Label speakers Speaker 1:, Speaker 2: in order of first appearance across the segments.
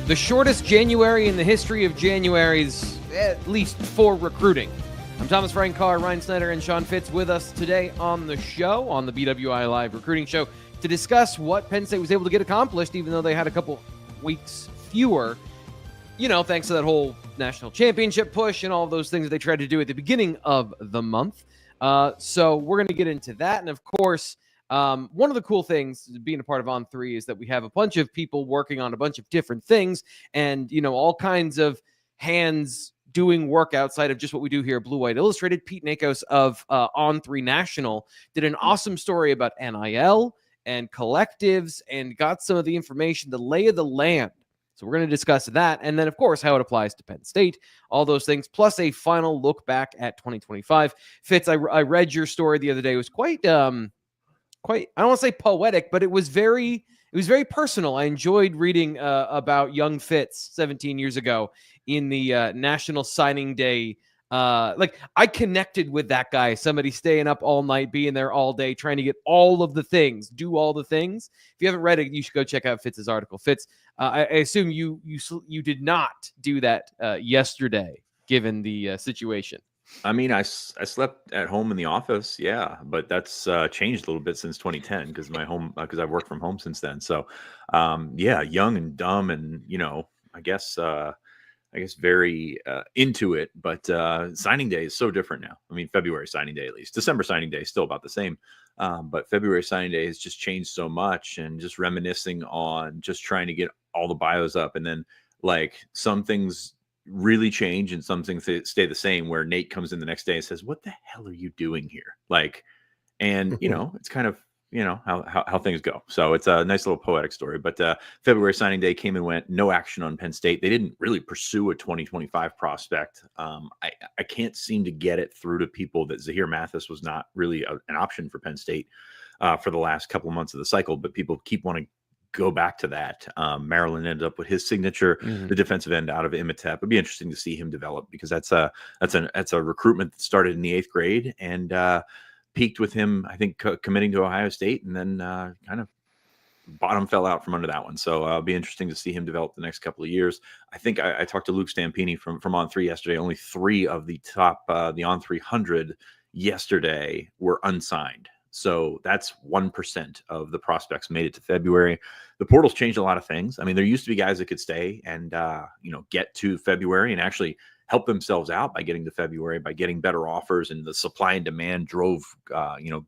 Speaker 1: the shortest January in the history of Januaries, at least for recruiting. I'm Thomas Frank Carr, Ryan Snyder, and Sean Fitz with us today on the show, on the BWI Live Recruiting Show, to discuss what Penn State was able to get accomplished, even though they had a couple weeks fewer, thanks to that whole national championship push and all of those things that they tried to do at the beginning of the month. So we're going to get into that. And of course, one of the cool things being a part of On3 is that we have a bunch of people working on a bunch of different things and, all kinds of hands doing work outside of just what we do here at Blue White Illustrated. Pete Nakos of On3 National did an awesome story about NIL and collectives and got some of the information, the lay of the land. So we're going to discuss that. And then, of course, how it applies to Penn State, all those things, plus a final look back at 2025. Fitz, I read your story the other day. It was quite, I don't want to say poetic, but it was very personal. I enjoyed reading about young Fitz 17 years ago in the National Signing Day. I connected with that guy, somebody staying up all night, being there all day, trying to get all of the things, do all the things. If you haven't read it, you should go check out Fitz's article. Fitz, I assume you did not do that yesterday, given the situation.
Speaker 2: I mean, I slept at home in the office, yeah, but that's changed a little bit since 2010 because because I've worked from home since then. So, yeah, young and dumb, and I guess very into it. But signing day is so different now. I mean, February signing day, at least. December signing day is still about the same. But February signing day has just changed so much, and just reminiscing on just trying to get all the bios up. And then some things really change and some things stay the same, where Nate comes in the next day and says, "What the hell are you doing here?" And it's kind of, how things go. So it's a nice little poetic story. But February signing day came and went. No action on Penn State. They didn't really pursue a 2025 prospect. I can't seem to get it through to people that Zahir Mathis was not really an option for Penn State for the last couple of months of the cycle. But people keep wanting to go back to that. Maryland ended up with his signature, the defensive end out of Imatep. It'd be interesting to see him develop, because that's a recruitment that started in the 8th grade and peaked with him, I think, committing to Ohio State, and then kind of bottom fell out from under that one. So it'll be interesting to see him develop the next couple of years. I think I talked to Luke Stampini from On3 yesterday. Only 3 of the top, the On 300 yesterday were unsigned. So that's 1% of the prospects made it to February. The portal's changed a lot of things. I mean, there used to be guys that could stay and, get to February and actually help themselves out by getting to February, by getting better offers, and the supply and demand drove,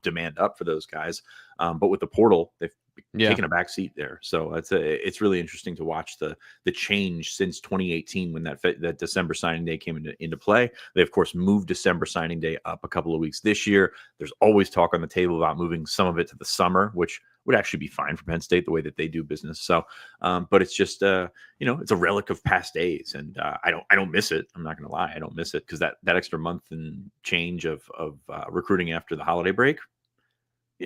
Speaker 2: demand up for those guys. But with the portal, they've taken a back seat there. So it's really interesting to watch the change since 2018 when that December signing day came into play. They, of course, moved December signing day up a couple of weeks this year. There's always talk on the table about moving some of it to the summer, which would actually be fine for Penn State, the way that they do business. So, but it's just, it's a relic of past days, and I don't miss it. I'm not going to lie, I don't miss it, because that extra month and change of recruiting after the holiday break,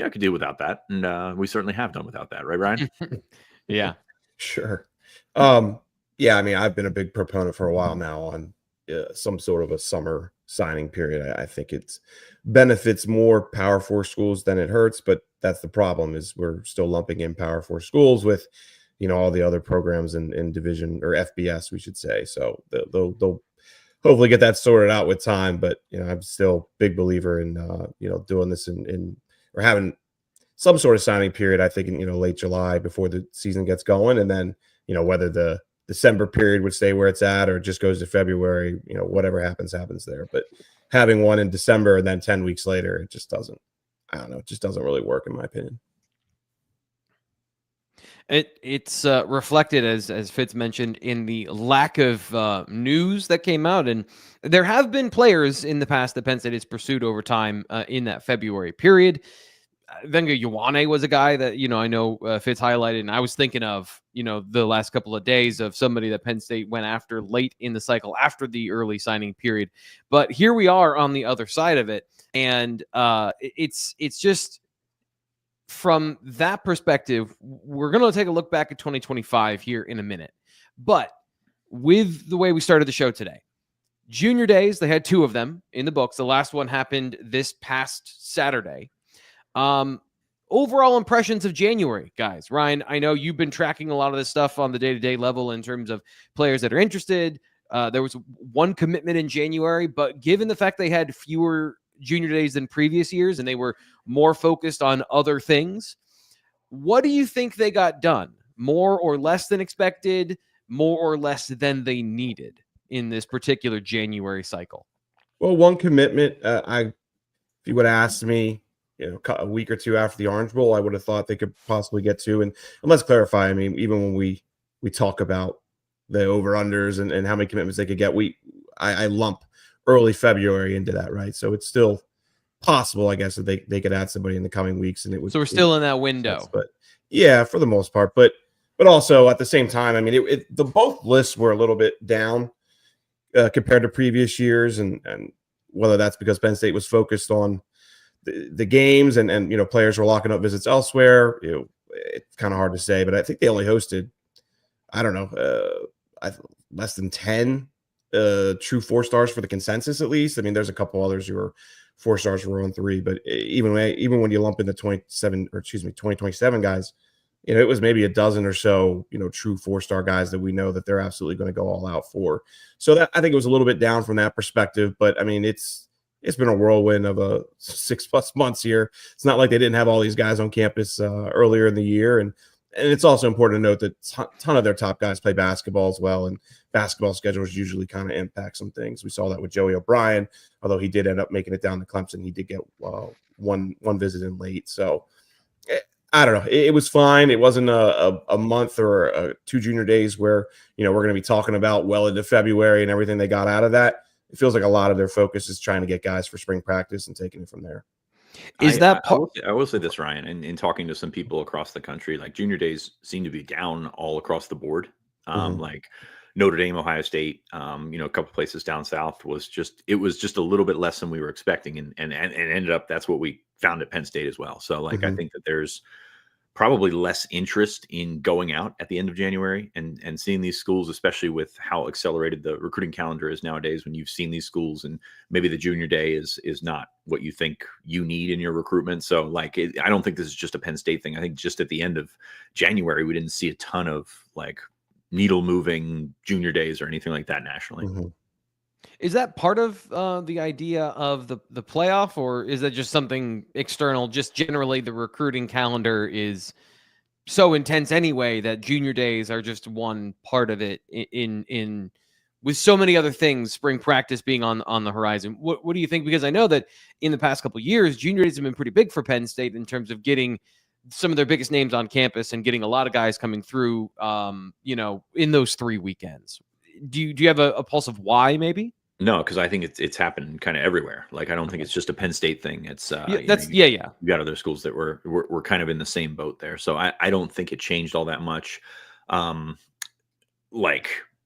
Speaker 2: I could do without that, and we certainly have done without that, right, Ryan?
Speaker 1: Yeah,
Speaker 3: sure. Yeah, I mean, I've been a big proponent for a while now on some sort of a summer signing period. I think it benefits more Power 4 schools than it hurts, but that's the problem, is we're still lumping in Power 4 schools with, all the other programs in division, or FBS, we should say. So they'll hopefully get that sorted out with time. But, I'm still a big believer in, doing this or having some sort of signing period, I think, in, late July before the season gets going. And then, whether the December period would stay where it's at or it just goes to February, whatever happens there. But having one in December and then 10 weeks later, it just doesn't really work, in my opinion.
Speaker 1: It's reflected, as Fitz mentioned, in the lack of news that came out. And there have been players in the past that Penn State has pursued over time in that February period. Venga Ioane was a guy that, I know Fitz highlighted, and I was thinking of, the last couple of days of somebody that Penn State went after late in the cycle after the early signing period. But here we are on the other side of it. And it's just, from that perspective, we're going to take a look back at 2025 here in a minute. But with the way we started the show today, junior days, they had 2 of them in the books. The last one happened this past Saturday. overall impressions of January, guys. Ryan, I know you've been tracking a lot of this stuff on the day-to-day level in terms of players that are interested. There was one commitment in January, but given the fact they had fewer junior days than previous years and they were more focused on other things, what do you think they got done? More or less than expected, more or less than they needed in this particular January cycle?
Speaker 3: Well, one commitment, if you would have asked me, a week or two after the Orange Bowl, I would have thought they could possibly get to. And let's clarify, I mean, even when we talk about the over-unders and how many commitments they could get, I lump early February into that, right? So it's still possible, I guess, that they could add somebody in the coming weeks, and it would.
Speaker 1: So we're still in that window,
Speaker 3: but yeah, for the most part. But also at the same time, I mean, the both lists were a little bit down compared to previous years, and whether that's because Penn State was focused on the games and players were locking up visits elsewhere, it's kind of hard to say. But I think they only hosted, I don't know, less than 10 true 4-stars for the consensus, at least. I mean, there's a couple others who are 4-stars who were on 3, but even when you lump in the 2027 guys, it was maybe a dozen or so, true 4-star guys that we know that they're absolutely going to go all out for. So that, I think it was a little bit down from that perspective, but I mean, it's been a whirlwind of 6+ months here. It's not like they didn't have all these guys on campus earlier in the year. And it's also important to note that a ton of their top guys play basketball as well, and basketball schedules usually kind of impact some things. We saw that with Joey O'Brien, although he did end up making it down to Clemson. He did get one visit in late. So I don't know. It was fine. It wasn't a month or 2 junior days where, we're going to be talking about well into February and everything they got out of that. It feels like a lot of their focus is trying to get guys for spring practice and taking it from there.
Speaker 2: I will say this, Ryan, and in talking to some people across the country, like junior days seem to be down all across the board. Like Notre Dame, Ohio State, a couple places down south was just a little bit less than we were expecting, and ended up that's what we found at Penn State as well. So I think that there's probably less interest in going out at the end of January and seeing these schools, especially with how accelerated the recruiting calendar is nowadays, when you've seen these schools and maybe the junior day is not what you think you need in your recruitment. So I don't think this is just a Penn State thing. I think just at the end of January, we didn't see a ton of needle moving junior days or anything like that nationally.
Speaker 1: Is that part of the idea of the playoff, or is that just something external? Just generally the recruiting calendar is so intense anyway that junior days are just one part of it in with so many other things, spring practice being on the horizon. What do you think? Because I know that in the past couple of years, junior days have been pretty big for Penn State in terms of getting some of their biggest names on campus and getting a lot of guys coming through, in those 3 weekends. Do you have a pulse of why maybe?
Speaker 2: No, because I think it's happened kind of everywhere. I don't think it's just a Penn State thing. It's
Speaker 1: You got
Speaker 2: other schools that were kind of in the same boat there. So I don't think it changed all that much.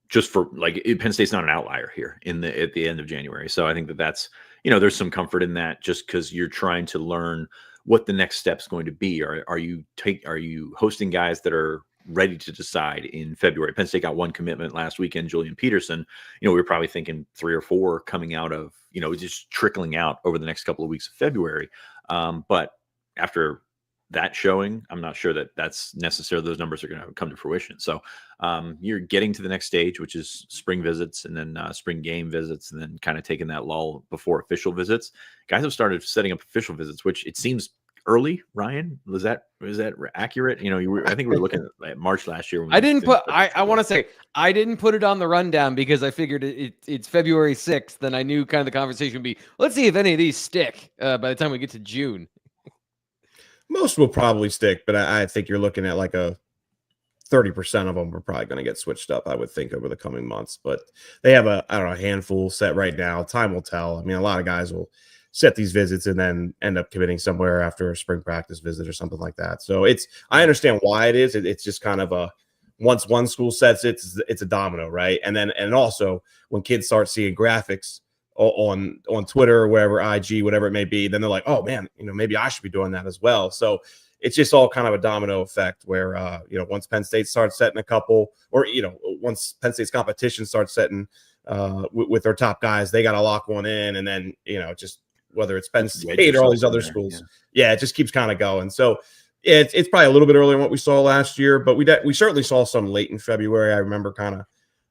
Speaker 2: Just for Penn State's not an outlier here at the end of January. So I think that's there's some comfort in that, just because you're trying to learn what the next step's going to be. Are you hosting guys that are ready to decide in February? Penn State got one commitment last weekend, Julian Peterson. We were probably thinking 3 or 4 coming out of, just trickling out over the next couple of weeks of February. But after that showing, I'm not sure that that's necessarily those numbers are going to come to fruition. So you're getting to the next stage, which is spring visits and then spring game visits, and then kind of taking that lull before official visits. Guys have started setting up official visits, which it seems early. Ryan, is that accurate? I think we were looking at March last year.
Speaker 1: I didn't put. I want to say I didn't put it on the rundown because I figured it's February 6th, and I knew kind of the conversation would be, let's see if any of these stick by the time we get to June.
Speaker 3: Most will probably stick, but I think you're looking at a 30% of them are probably going to get switched up, I would think, over the coming months. But they have a handful set right now. Time will tell. I mean, a lot of guys will set these visits and then end up committing somewhere after a spring practice visit or something like that. So I understand why it is. It's just kind of once one school sets it, it's a domino, right? And also when kids start seeing graphics on Twitter or wherever, IG, whatever it may be, then they're like, oh man, maybe I should be doing that as well. So it's just all kind of a domino effect where, once Penn State starts setting a couple, or, once Penn State's competition starts setting with their top guys, they got to lock one in. And then, just whether it's Penn
Speaker 2: Wedge
Speaker 3: State or all these
Speaker 2: yourself in
Speaker 3: other
Speaker 2: there,
Speaker 3: schools. Yeah, it just keeps kind of going. So it's probably a little bit earlier than what we saw last year, but we certainly saw some late in February. I remember kind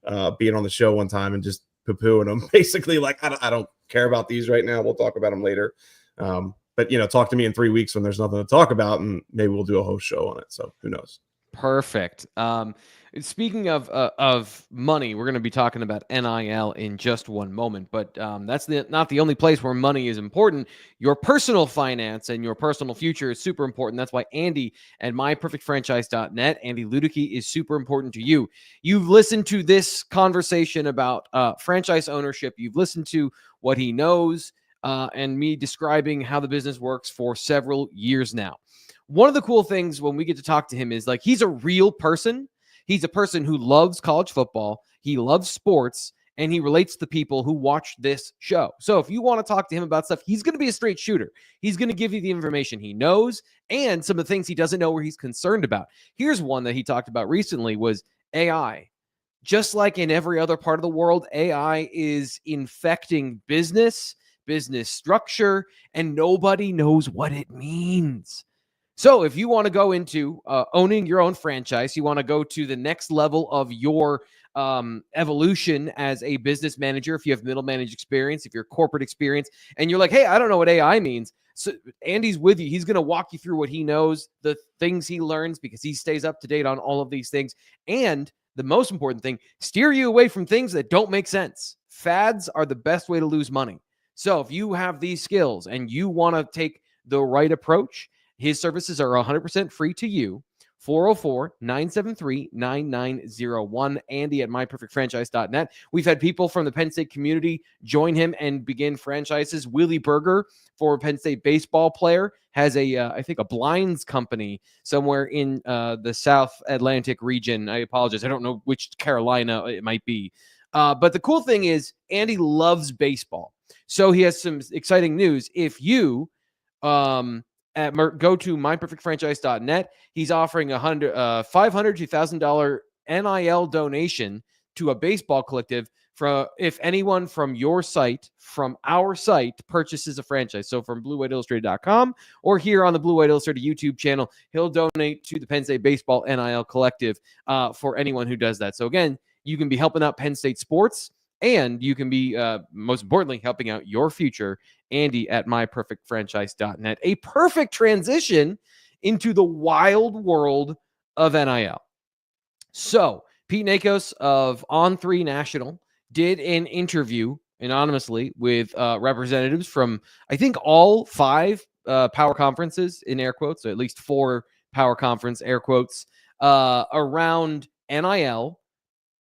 Speaker 3: of being on the show one time and just poo-pooing them, basically like, I don't care about these right now. We'll talk about them later. But, talk to me in 3 weeks when there's nothing to talk about, and maybe we'll do a host show on it. So who knows?
Speaker 1: Perfect. Speaking of money, we're going to be talking about NIL in just one moment, but that's not the only place where money is important. Your personal finance and your personal future is super important. That's why Andy at myperfectfranchise.net, Andy Ludicky, is super important to you. You've listened to this conversation about franchise ownership. You've listened to what he knows and me describing how the business works for several years now. One of the cool things when we get to talk to him is like he's a real person. He's a person who loves college football. He loves sports, and he relates to people who watch this show. So if you want to talk to him about stuff, he's going to be a straight shooter. He's going to give you the information he knows and some of the things he doesn't know or he's concerned about. Here's one that he talked about recently was AI. Just like in every other part of the world, AI is infecting business structure, and nobody knows what it means. So if you want to go into owning your own franchise, you want to go to the next level of your evolution as a business manager, if you have middle managed experience, if you're corporate experience, and you're like, hey, I don't know what AI means. So Andy's with you. He's going to walk you through what he knows, the things he learns, because he stays up to date on all of these things. And the most important thing, steer you away from things that don't make sense. Fads are the best way to lose money. So if you have these skills and you want to take the right approach, his services are 100% free to you. 404-973-9901. Andy at myperfectfranchise.net. We've had people from the Penn State community join him and begin franchises. Willie Berger, former Penn State baseball player, has I think a blinds company somewhere in the South Atlantic region. I apologize. I don't know which Carolina it might be. But the cool thing is Andy loves baseball. So he has some exciting news. If you go to myperfectfranchise.net, he's offering $500 to $1,000 NIL donation to a baseball collective if anyone from our site purchases a franchise. So from BlueWhiteIllustrated.com or here on the Blue White Illustrated YouTube channel, he'll donate to the Penn State Baseball NIL collective for anyone who does that. So again, you can be helping out Penn State sports, and you can be, most importantly, helping out your future. Andy at myperfectfranchise.net. A perfect transition into the wild world of NIL. So Pete Nakos of On3 National did an interview anonymously with representatives from, I think, all 5 power conferences, in air quotes, so at least 4 power conference, air quotes, around NIL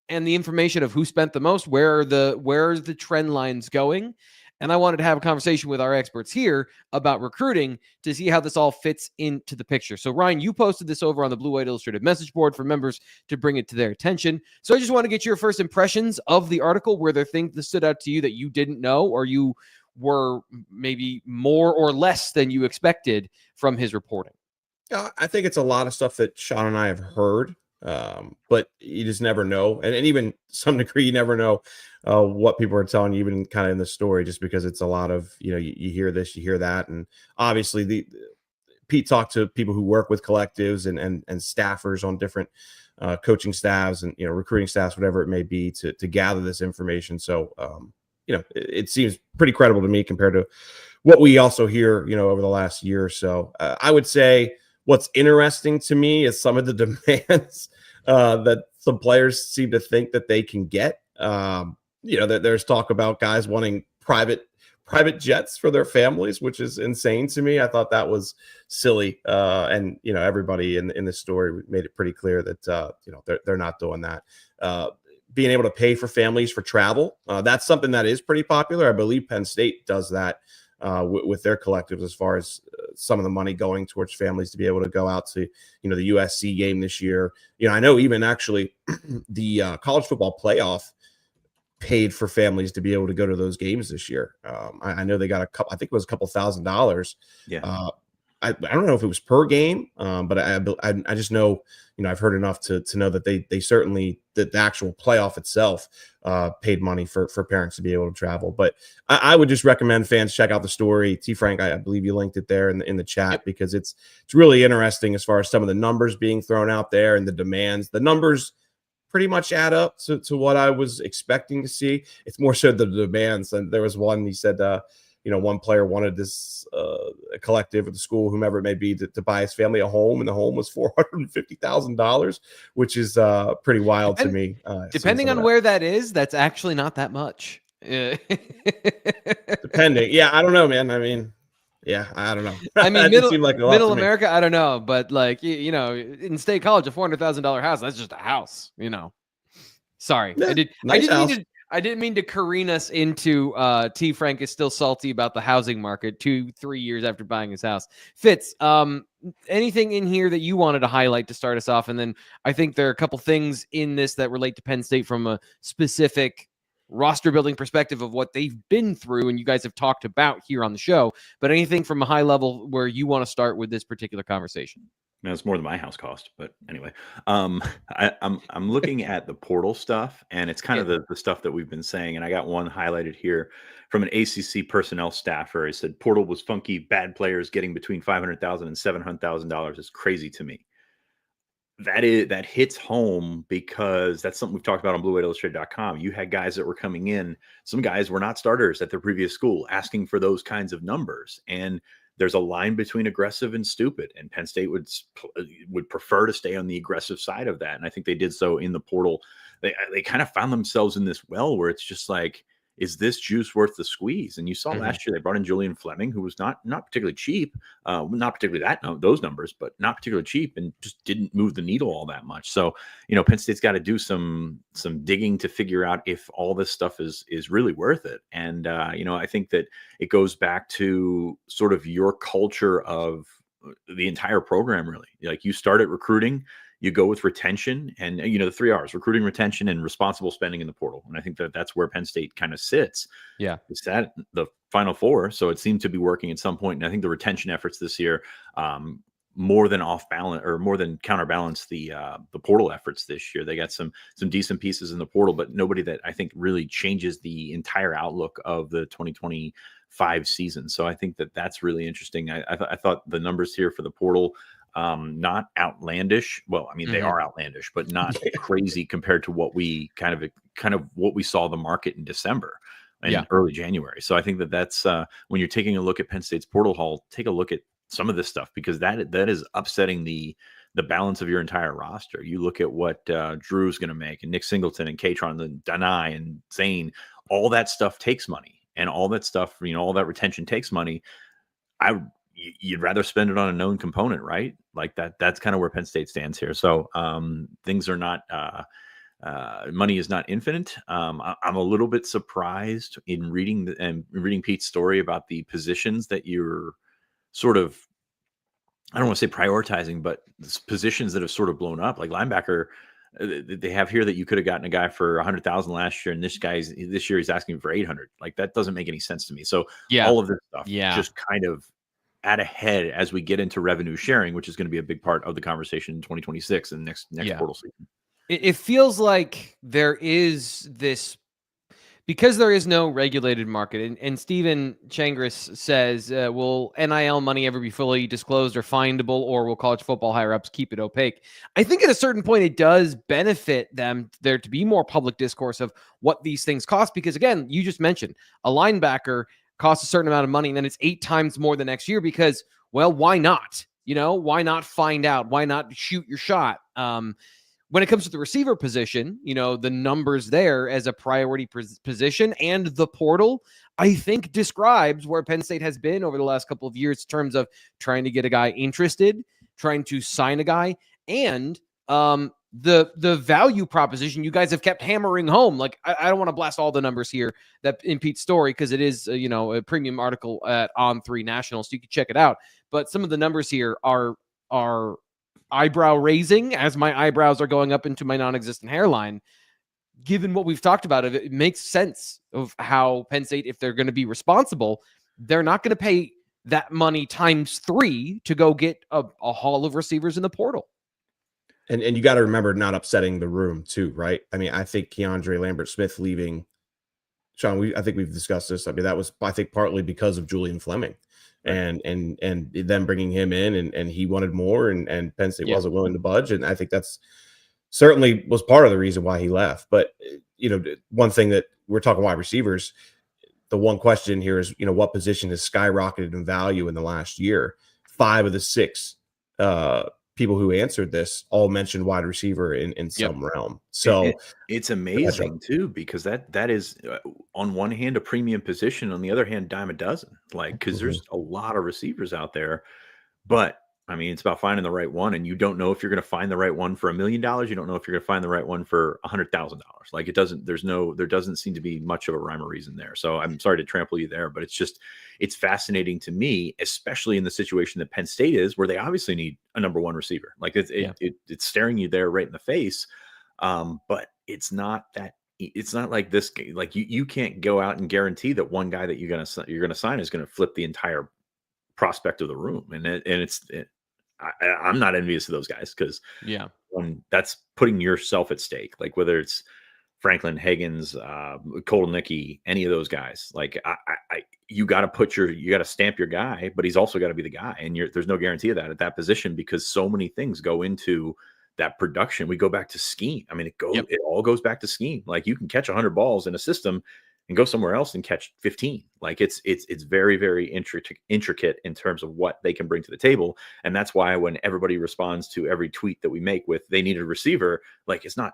Speaker 1: and the information of who spent the most, where's the trend lines going. And I wanted to have a conversation with our experts here about recruiting to see how this all fits into the picture. So Ryan, you posted this over on the Blue White Illustrated message board for members to bring it to their attention. So I just want to get your first impressions of the article. Were there things that stood out to you that you didn't know, or you were maybe more or less than you expected from his reporting?
Speaker 3: I think it's a lot of stuff that Sean and I have heard. But you just never know, and even some degree you never know what people are telling you, even kind of in the story, just because it's a lot of, you hear this, you hear that. And obviously Pete talked to people who work with collectives and staffers on different coaching staffs and recruiting staffs, whatever it may be, to gather this information. So it seems pretty credible to me compared to what we also hear over the last year or so. I would say what's interesting to me is some of the demands that some players seem to think that they can get. There's talk about guys wanting private jets for their families, which is insane to me. I thought that was silly. And everybody in this story made it pretty clear that they're not doing that. Being able to pay for families for travel, that's something that is pretty popular. I believe Penn State does that with their collectives, as far as some of the money going towards families to be able to go out to, the USC game this year. I know even actually the college football playoff paid for families to be able to go to those games this year. I know they got I think it was a couple $1,000.
Speaker 2: Yeah.
Speaker 3: I don't know if it was per game, but I just know, I've heard enough to know that they certainly, that the actual playoff itself paid money for parents to be able to travel. But I would just recommend fans check out the story. T. Frank, I believe you linked it there in the chat, because it's really interesting as far as some of the numbers being thrown out there and the demands. The numbers pretty much add up to what I was expecting to see. It's more so the demands. And there was one, he said, one player wanted this a collective or the school, whomever it may be, to buy his family a home, and the home was $450,000, which is pretty wild to me.
Speaker 1: Depending on where that is, that's actually not that much.
Speaker 3: Depending, yeah, I don't know, man. I mean, yeah, I don't know.
Speaker 1: I mean, middle America, I don't know, but like in State College, a $400,000 house, that's just a house. Sorry,
Speaker 3: yeah,
Speaker 1: I didn't mean to careen us into T. Frank is still salty about the housing market 2-3 years after buying his house. Fitz, anything in here that you wanted to highlight to start us off? And then I think there are a couple things in this that relate to Penn State from a specific roster building perspective of what they've been through and you guys have talked about here on the show. But anything from a high level where you want to start with this particular conversation?
Speaker 2: No, it's more than my house cost, but anyway, I'm looking at the portal stuff, and it's kind of the stuff that we've been saying. And I got one highlighted here from an ACC personnel staffer. He said portal was funky, bad players getting between $500,000 and $700,000 is crazy to me. That hits home, because that's something we've talked about on BlueWhiteIllustrated.com. You had guys that were coming in. Some guys were not starters at their previous school, asking for those kinds of numbers, and there's a line between aggressive and stupid, and Penn State would prefer to stay on the aggressive side of that. And I think they did so in the portal. They kind of found themselves in this well where it's just like, is this juice worth the squeeze? And you saw last year they brought in Julian Fleming, who was not particularly cheap, not particularly those numbers, but not particularly cheap, and just didn't move the needle all that much. So Penn State's got to do some digging to figure out if all this stuff is really worth it. And I think that it goes back to sort of your culture of the entire program. Really, like, you start at recruiting. You go with retention and, the 3 R's: recruiting, retention, and responsible spending in the portal. And I think that's where Penn State kind of sits. Yeah. It's at the Final Four. So it seemed to be working at some point. And I think the retention efforts this year, more than counterbalance the portal efforts this year. They got some decent pieces in the portal, but nobody that I think really changes the entire outlook of the 2025 season. So I think that's really interesting. I thought the numbers here for the portal, not outlandish. Well, I mean, they are outlandish, but not crazy compared to what we kind of what we saw the market in December and early January. So I think that's when you're taking a look at Penn State's portal haul, take a look at some of this stuff, because that is upsetting the balance of your entire roster. You look at what Drew's going to make, and Nick Singleton and Katron and Danai and Zane, all that stuff takes money, and all that stuff, all that retention takes money. You'd rather spend it on a known component, right? Like that's kind of where Penn State stands here. So things are not, money is not infinite. I'm a little bit surprised in reading Pete's story about the positions that you're sort of, I don't want to say prioritizing, but positions that have sort of blown up, like linebacker. They have here that you could have gotten a guy for 100,000 last year, and this year he's asking for 800. Like, that doesn't make any sense to me. So all of this stuff just kind of add ahead as we get into revenue sharing, which is going to be a big part of the conversation in 2026 and next portal season.
Speaker 1: It feels like there is this, because there is no regulated market, and Stephen Changris says, will NIL money ever be fully disclosed or findable, or will college football higher-ups keep it opaque? I think at a certain point it does benefit them there to be more public discourse of what these things cost, because, again, you just mentioned a linebacker costs a certain amount of money, and then it's 8 times more the next year because, well, why not? Why not find out? Why not shoot your shot? When it comes to the receiver position, the numbers there as a priority position and the portal, I think describes where Penn State has been over the last couple of years in terms of trying to get a guy interested, trying to sign a guy, and the value proposition you guys have kept hammering home. Like, I don't want to blast all the numbers here that in Pete's story, because it is a premium article at On3 National, so you can check it out. But some of the numbers here are eyebrow raising, as my eyebrows are going up into my non-existent hairline. Given what we've talked about, it makes sense of how Penn State, if they're going to be responsible, they're not going to pay that money times 3 to go get a haul of receivers in the portal.
Speaker 3: And you got to remember not upsetting the room too, right? I mean, I think Keandre Lambert-Smith leaving, Sean, I think we've discussed this. I mean, that was, I think, partly because of Julian Fleming, right. and then bringing him in, and he wanted more, and Penn State wasn't willing to budge, and I think that's certainly was part of the reason why he left. But one thing that we're talking wide receivers, the one question here is, what position has skyrocketed in value in the last year? 5 of the 6 people who answered this all mentioned wide receiver in some realm. So
Speaker 2: it's amazing too, because that is on one hand a premium position, on the other hand dime a dozen, because there's a lot of receivers out there, but I mean, it's about finding the right one, and you don't know if you're going to find the right one for $1 million. You don't know if you're going to find the right one for $100,000. Like, there doesn't seem to be much of a rhyme or reason there. So I'm sorry to trample you there, but it's fascinating to me, especially in the situation that Penn State is, where they obviously need a number 1 receiver. Like it's staring you there right in the face. But it's not like this. Like you can't go out and guarantee that one guy that you're going to sign is going to flip the entire prospect of the room. I'm not envious of those guys, because that's putting yourself at stake. Like whether it's Franklin, Higgins, Colton Nicky, any of those guys, like you got to stamp your guy, but he's also got to be the guy. And there's no guarantee of that at that position, because so many things go into that production. We go back to scheme. I mean, it all goes back to scheme. Like you can catch 100 balls in a system and go somewhere else and catch 15. Like it's very, very intricate in terms of what they can bring to the table. And that's why when everybody responds to every tweet that we make with they need a receiver, like it's not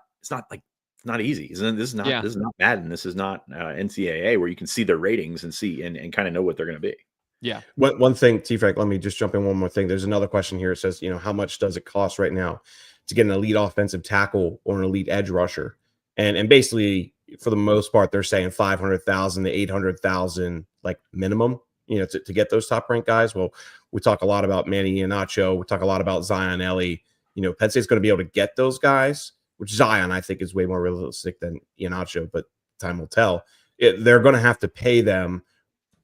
Speaker 2: easy. This is not Madden. This is not NCAA, where you can see their ratings and see and kind of know what they're going to be.
Speaker 1: Yeah.
Speaker 3: One thing, T-Frank, let me just jump in one more thing. There's another question here. It says, how much does it cost right now to get an elite offensive tackle or an elite edge rusher? And basically, for the most part, they're saying 500,000 to 800,000, like minimum, to get those top ranked guys. Well, we talk a lot about Manny Iheanacho. We talk a lot about Zion Ellie. Penn State's going to be able to get those guys, which Zion, I think, is way more realistic than Iheanacho, but time will tell. They're going to have to pay them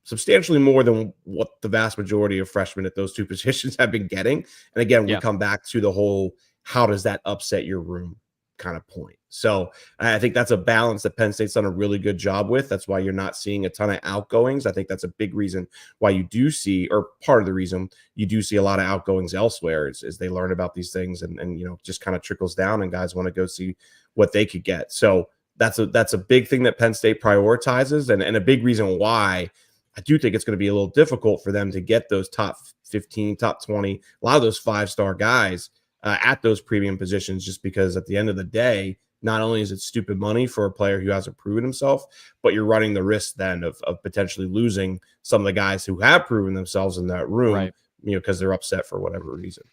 Speaker 3: substantially more than what the vast majority of freshmen at those 2 positions have been getting. And again, we come back to the whole, how does that upset your room kind of point. So I think that's a balance that Penn State's done a really good job with. That's why you're not seeing a ton of outgoings. I think that's a big reason why you do see, or part of the reason you do see a lot of outgoings elsewhere is they learn about these things and just kind of trickles down, and guys want to go see what they could get. So that's a big thing that Penn State prioritizes, and a big reason why I do think it's going to be a little difficult for them to get those top 15, top 20, a lot of those 5-star guys at those premium positions, just because at the end of the day, not only is it stupid money for a player who hasn't proven himself, but you're running the risk then of potentially losing some of the guys who have proven themselves in that room, because they're upset for whatever reason.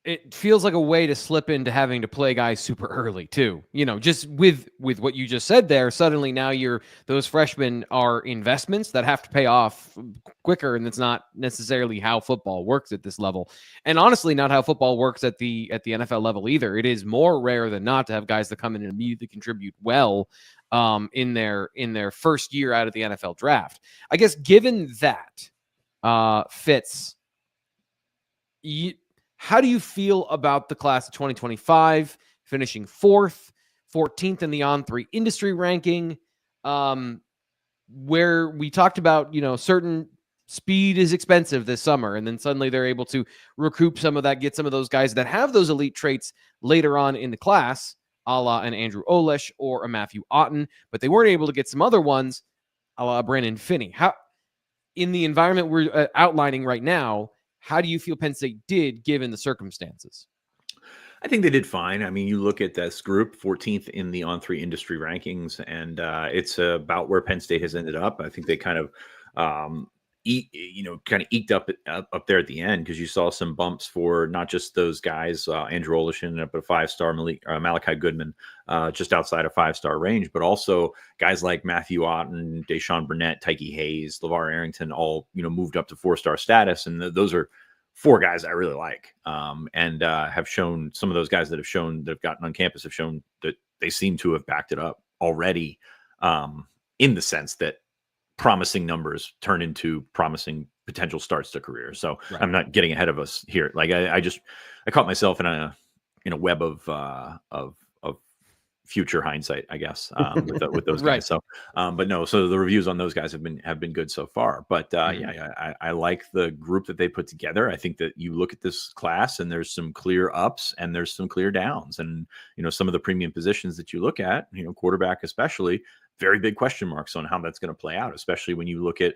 Speaker 1: It feels like a way to slip into having to play guys super early too. Just with what you just said there, suddenly now those freshmen are investments that have to pay off quicker, and that's not necessarily how football works at this level. And honestly, not how football works at the NFL level either. It is more rare than not to have guys that come in and immediately contribute well in their first year out of the NFL draft. I guess given that, Fitz, how do you feel about the class of 2025 finishing 14th in the On3 industry ranking, where we talked about, certain speed is expensive this summer, and then suddenly they're able to recoup some of that, get some of those guys that have those elite traits later on in the class, a la an Andrew Olesh or a Matthew Otten, but they weren't able to get some other ones, a la Brandon Finney. How, in the environment we're outlining right now, how do you feel Penn State did given the circumstances?
Speaker 2: I think they did fine. I mean, you look at this group, 14th in the On3 industry rankings, and it's about where Penn State has ended up. I think they kind of, eked up there at the end, because you saw some bumps for not just those guys, Andrew Olesh up at 5-star, Malachi Goodman just outside of 5-star range, but also guys like Matthew Otten, Deshaun Burnett, Tyke Hayes, LeVar Arrington, all moved up to 4-star status, and those are 4 guys I really like, and have shown, some of those guys that have gotten on campus have shown that they seem to have backed it up already, in the sense that promising numbers turn into promising potential starts to career. So
Speaker 1: Right.
Speaker 2: I'm not getting ahead of us here. Like I caught myself in a web of future hindsight, I guess, with those
Speaker 1: Right.
Speaker 2: guys. So, but no, so the reviews on those guys have been good so far. But I like the group that they put together. I think that you look at this class and there's some clear ups and there's some clear downs, and some of the premium positions that you look at, quarterback especially, very big question marks on how that's going to play out, especially when you look at,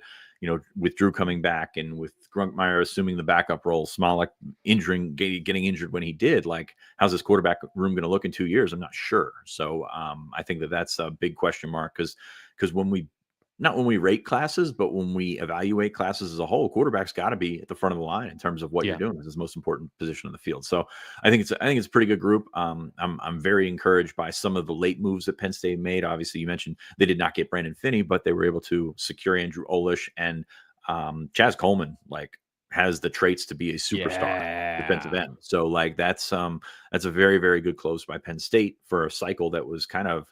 Speaker 2: with Drew coming back and with Grunkmeyer assuming the backup role, Smolik getting injured when he did. Like, how's this quarterback room going to look in 2 years? I'm not sure. So I think that's a big question mark, because not when we rate classes, but when we evaluate classes as a whole, quarterback's got to be at the front of the line in terms of what you're doing. It's his most important position on the field. So I think it's a pretty good group. I'm very encouraged by some of the late moves that Penn State made. Obviously, you mentioned they did not get Brandon Finney, but they were able to secure Andrew Olish, and Chaz Coleman has the traits to be a superstar defensive end. So that's a very, very good close by Penn State for a cycle that was kind of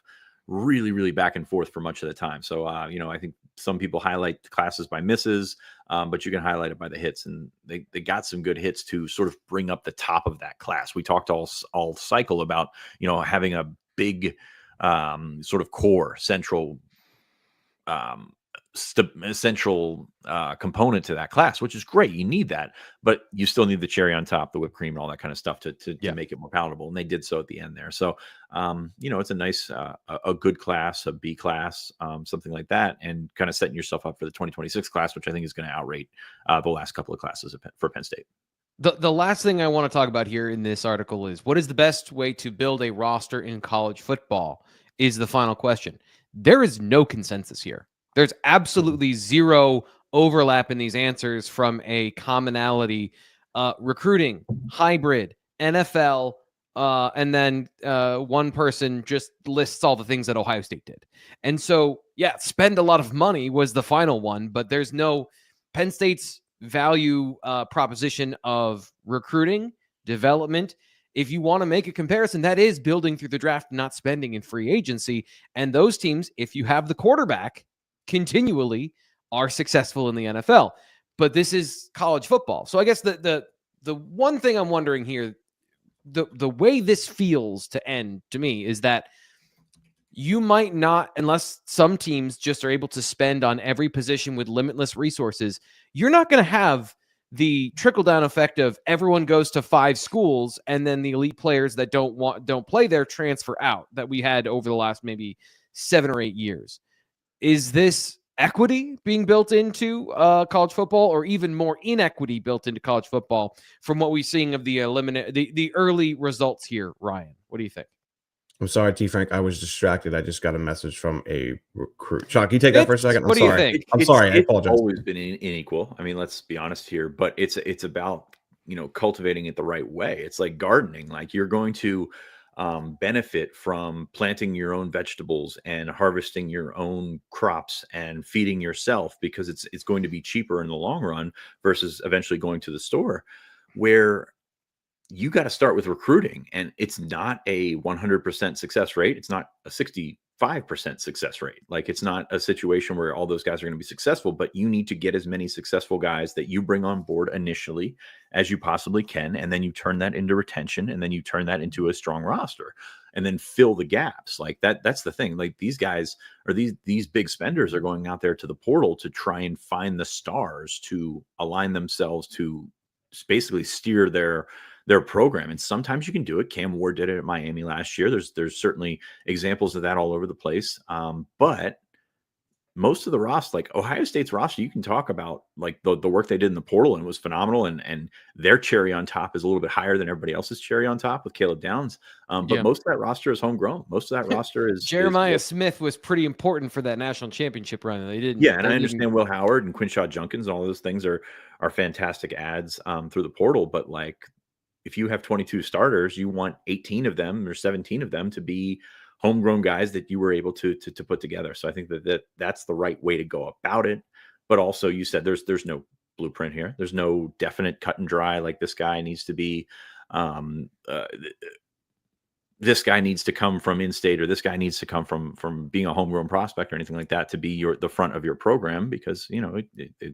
Speaker 2: really, really back and forth for much of the time. So, I think some people highlight the classes by misses, but you can highlight it by the hits, and they got some good hits to sort of bring up the top of that class. We talked all cycle about, having a big sort of core central component to that class, which is great. You need that, but you still need the cherry on top, the whipped cream, and all that kind of stuff to make it more palatable. And they did so at the end there. So, it's a nice, a good class, a B class, something like that, and kind of setting yourself up for the 2026 class, which I think is going to outrate the last couple of classes for Penn State.
Speaker 1: The last thing I want to talk about here in this article is, what is the best way to build a roster in college football is the final question. There is no consensus here. There's absolutely zero overlap in these answers from a commonality. Recruiting, hybrid, NFL, and then one person just lists all the things that Ohio State did. And so, spend a lot of money was the final one, but there's no Penn State's value proposition of recruiting, development. If you want to make a comparison, that is building through the draft, not spending in free agency. And those teams, if you have the quarterback, continually are successful in the NFL. But this is college football. So I guess the one thing I'm wondering here, the way this feels to end to me is that you might not, unless some teams just are able to spend on every position with limitless resources, you're not going to have the trickle-down effect of everyone goes to 5 schools and then the elite players that don't play there transfer out that we had over the last maybe 7 or 8 years. Is this equity being built into college football, or even more inequity built into college football from what we're seeing of the early results here, Ryan? What do you think?
Speaker 3: I'm sorry, T. Frank. I was distracted. I just got a message from a recruit. Sean, can you take that for a second?
Speaker 1: What do you think?
Speaker 3: I'm sorry. I apologize.
Speaker 2: It's always been unequal. I mean, let's be honest here, but it's about, cultivating it the right way. It's like gardening. Like, you're going to benefit from planting your own vegetables and harvesting your own crops and feeding yourself, because it's going to be cheaper in the long run versus eventually going to the store, where you got to start with recruiting. And it's not a 100% success rate. It's not a 65% success rate. Like, it's not a situation where all those guys are going to be successful, but you need to get as many successful guys that you bring on board initially as you possibly can. And then you turn that into retention, and then you turn that into a strong roster, and then fill the gaps. Like that's the thing. Like, these guys, or these big spenders, are going out there to the portal to try and find the stars to align themselves to basically steer their program. And sometimes you can do it. Cam Ward did it at Miami last year. There's certainly examples of that all over the place. But most of the roster, like Ohio State's roster, you can talk about like the work they did in the portal, and it was phenomenal. And their cherry on top is a little bit higher than everybody else's cherry on top with Caleb Downs. But most of that roster is homegrown. Most of that roster is
Speaker 1: Jeremiah Smith was pretty important for that national championship run. They didn't.
Speaker 2: Yeah, and I understand Will Howard and Quinshaw Junkins and all those things are fantastic ads through the portal. But like, if you have 22 starters, you want 18 of them or 17 of them to be homegrown guys that you were able to put together. So I think that's the right way to go about it. But also, you said there's no blueprint here. There's no definite cut and dry, like this guy needs to be this guy needs to come from in-state, or this guy needs to come from being a homegrown prospect or anything like that to be the front of your program, because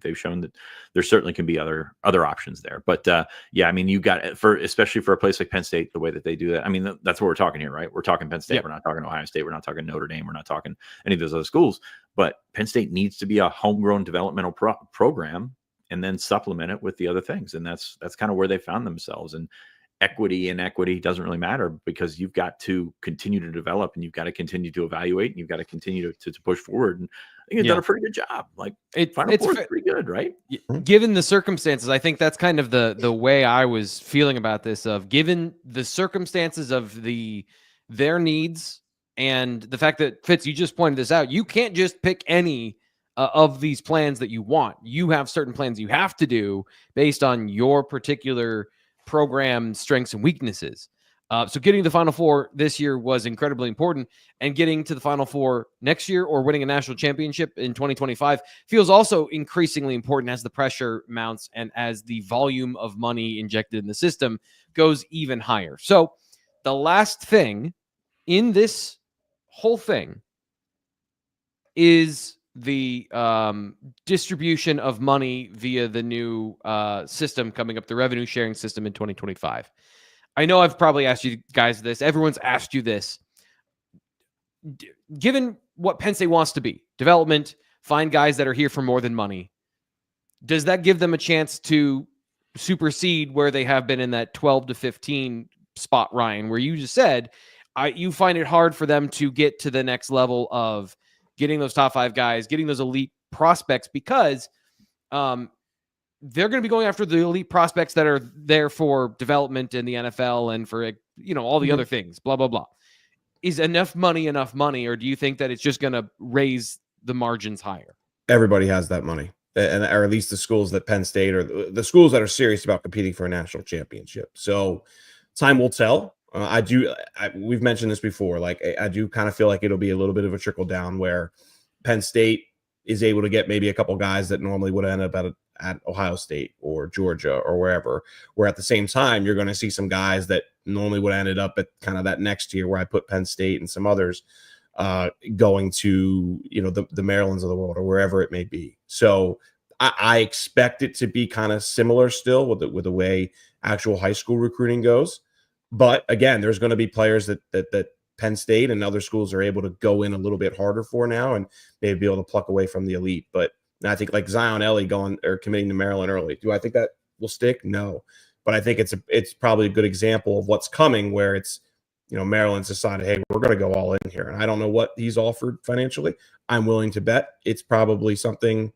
Speaker 2: they've shown that there certainly can be other options there. But yeah, I mean, you got especially for a place like Penn State, the way that they do that. I mean, that's what we're talking here, right? We're talking Penn State. Yep. We're not talking Ohio State. We're not talking Notre Dame. We're not talking any of those other schools. But Penn State needs to be a homegrown developmental program, and then supplement it with the other things. And that's kind of where they found themselves. And equity doesn't really matter, because you've got to continue to develop, and you've got to continue to evaluate, and you've got to continue to push forward. And I think it's done a pretty good job. Like Final Four is pretty good, right?
Speaker 1: Given the circumstances, I think that's kind of the way I was feeling about this. Of given the circumstances of their needs, and the fact that Fitz, you just pointed this out, you can't just pick any of these plans that you want. You have certain plans you have to do based on your particular program strengths and weaknesses. So getting to the Final Four this year was incredibly important, and getting to the Final Four next year or winning a national championship in 2025 feels also increasingly important as the pressure mounts and as the volume of money injected in the system goes even higher. So the last thing in this whole thing is the distribution of money via the new system coming up, the revenue sharing system in 2025. I know I've probably asked you guys this. Everyone's asked you this. Given what Penn State wants to be, development, find guys that are here for more than money, does that give them a chance to supersede where they have been in that 12 to 15 spot, Ryan, where you just said you find it hard for them to get to the next level of getting those top 5 guys, getting those elite prospects, because they're going to be going after the elite prospects that are there for development in the NFL and for, all the other things, blah, blah, blah. Is enough money, or do you think that it's just going to raise the margins higher?
Speaker 3: Everybody has that money, or at least the schools that Penn State, or the schools that are serious about competing for a national championship. So time will tell. We've mentioned this before. Like, I do kind of feel like it'll be a little bit of a trickle down where Penn State is able to get maybe a couple guys that normally would end up at Ohio State or Georgia or wherever, where at the same time, you're going to see some guys that normally would have ended up at kind of that next tier where I put Penn State and some others going to, the Marylands of the world or wherever it may be. So I expect it to be kind of similar still with the way actual high school recruiting goes. But again, there's going to be players that Penn State and other schools are able to go in a little bit harder for now and maybe be able to pluck away from the elite. But I think like Zion Ellie committing to Maryland early. Do I think that will stick? No. But I think it's probably a good example of what's coming, where it's, Maryland's decided, hey, we're going to go all in here. And I don't know what he's offered financially. I'm willing to bet it's probably something.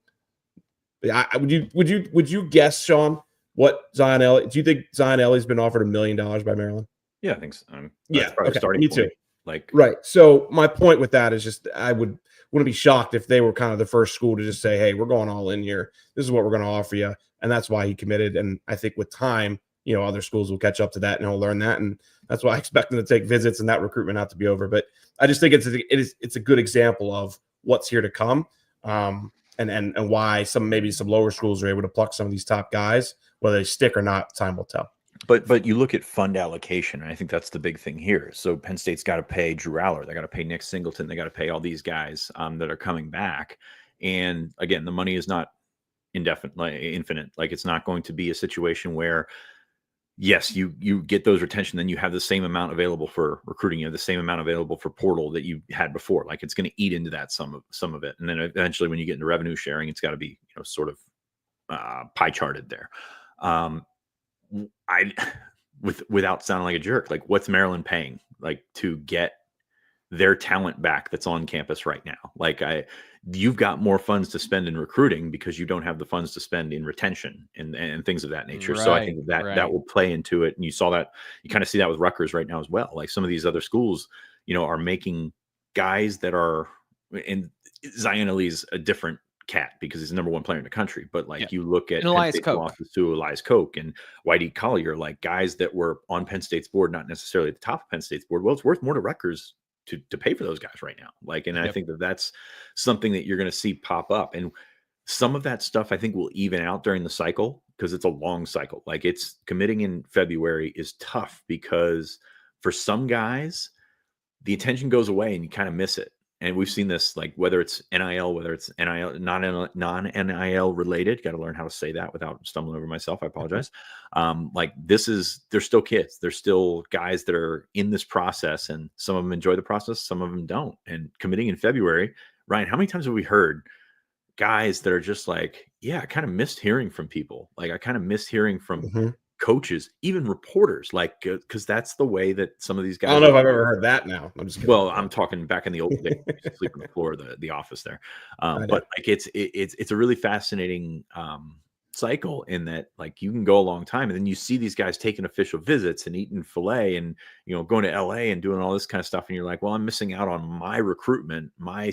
Speaker 3: Would you guess, Sean, what Zion Ellie? Do you think Zion Ellie's been offered $1 million by Maryland?
Speaker 2: Yeah, I think so.
Speaker 3: Yeah, okay,
Speaker 2: starting
Speaker 3: me
Speaker 2: point.
Speaker 3: too.
Speaker 2: Like,
Speaker 3: right. So my point with that is just I wouldn't be shocked if they were kind of the first school to just say, hey, we're going all in here. This is what we're going to offer you. And that's why he committed. And I think with time, other schools will catch up to that and he'll learn that. And that's why I expect him to take visits and that recruitment not to be over. But I just think it's a good example of what's here to come. And why maybe some lower schools are able to pluck some of these top guys, whether they stick or not, time will tell.
Speaker 2: But you look at fund allocation, and I think that's the big thing here. So Penn State's got to pay Drew Aller, they got to pay Nick Singleton, they got to pay all these guys that are coming back. And again, the money is not infinite. Like, it's not going to be a situation where, yes, you get those retention, then you have the same amount available for recruiting, you have the same amount available for portal that you had before. Like, it's going to eat into that some of it, and then eventually when you get into revenue sharing, it's got to be sort of pie charted there. Without sounding like a jerk, like, what's Maryland paying like to get their talent back that's on campus right now? Like, you've got more funds to spend in recruiting because you don't have the funds to spend in retention and things of that nature. Right, so I think that will play into it. And you saw that, you kind of see that with Rutgers right now as well. Like, some of these other schools, are making guys that are, and Zion Elie's a different cat because he's the number 1 player in the country. But like, you look at
Speaker 1: Elias Koch
Speaker 2: and Whitey Collier, like guys that were on Penn State's board, not necessarily at the top of Penn State's board. Well, it's worth more to Rutgers to pay for those guys right now. Like, and I think that's something that you're going to see pop up. And some of that stuff I think will even out during the cycle because it's a long cycle. Like, it's committing in February is tough because for some guys, the attention goes away and you kind of miss it. And we've seen this, like whether it's NIL, whether it's NIL, non-NIL related. Got to learn how to say that without stumbling over myself. I apologize. Like they're still kids. They're still guys that are in this process, and some of them enjoy the process, some of them don't. And committing in February, Ryan, how many times have we heard guys that are just like, yeah, I kind of missed hearing from people. Like I kind of missed hearing from coaches, even reporters, like, because that's the way that some of these guys.
Speaker 3: I don't know if I've ever heard that now. I'm just kidding.
Speaker 2: Well, I'm talking back in the old days, sleep on the floor of the office there. But like it's a really fascinating cycle in that, like, you can go a long time and then you see these guys taking official visits and eating filet and, you know, going to LA and doing all this kind of stuff. And you're like, well, I'm missing out on my recruitment, my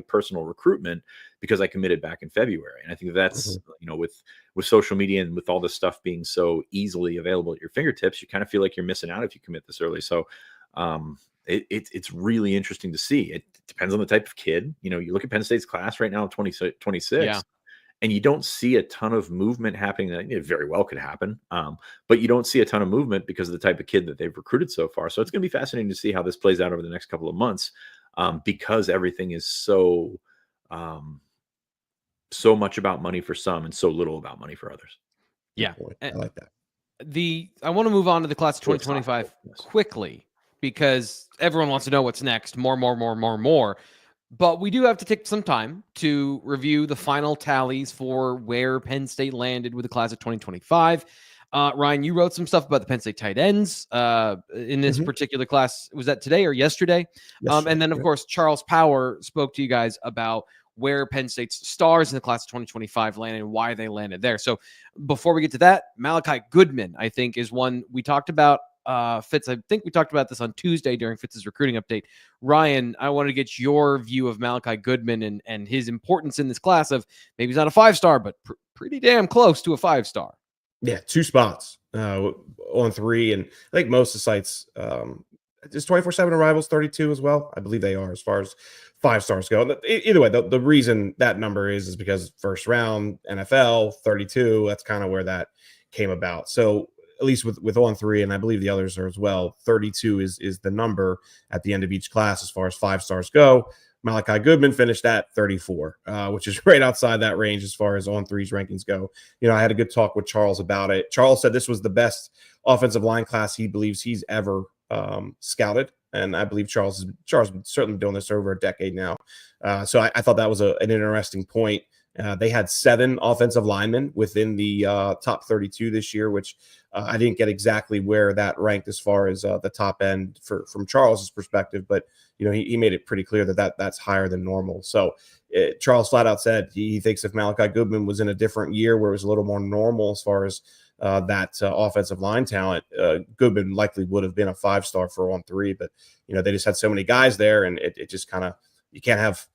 Speaker 2: personal recruitment, because I committed back in February. And I think that's, you know, with social media and with all this stuff being so easily available at your fingertips, you kind of feel like you're missing out if you commit this early. So it's really interesting to see. It depends on the type of kid. You know, you look at Penn State's class right now, 26. Yeah. And you don't see a ton of movement happening. That it very well could happen, but you don't see a ton of movement because of the type of kid that they've recruited so far. So it's going to be fascinating to see how this plays out over the next couple of months, because everything is so much about money for some and so little about money for others.
Speaker 1: Yeah,
Speaker 3: I like that.
Speaker 1: I want to move on to the class of 2025 quickly, because everyone wants to know what's next. More. But we do have to take some time to review the final tallies for where Penn State landed with the class of 2025. Ryan, you wrote some stuff about the Penn State tight ends in this particular class. Was that today or yesterday? And then, of course, Charles Power spoke to you guys about where Penn State's stars in the class of 2025 landed and why they landed there. So before we get to that, Malachi Goodman, I think, is one we talked about. Fitz, I think we talked about this on Tuesday during Fitz's recruiting update. Ryan, I wanted to get your view of Malachi Goodman and his importance in this class of maybe he's not a 5-star, but pretty damn close to a 5-star.
Speaker 3: Yeah, 2 spots on 3. And I think most of the sites, is 24/7 arrivals 32 as well? I believe they are as far as 5-stars go. Either way, the reason that number is because first round NFL 32, that's kind of where that came about. So at least with on 3, and I believe the others are as well, 32 is the number at the end of each class as far as 5-stars go. Malachi Goodman finished at 34, which is right outside that range as far as on 3's rankings go. You know, I had a good talk with Charles about it. Charles said this was the best offensive line class he believes he's ever scouted. And I believe Charles has been certainly doing this over a decade now. So I thought that was an interesting point. They had 7 offensive linemen within the top 32 this year, which I didn't get exactly where that ranked as far as the top end from Charles's perspective. But, you know, he made it pretty clear that's higher than normal. So Charles flat out said he thinks if Malachi Goodman was in a different year where it was a little more normal as far as that offensive line talent, Goodman likely would have been a 5-star for on 3. But, you know, they just had so many guys there, and it just kind of, you can't have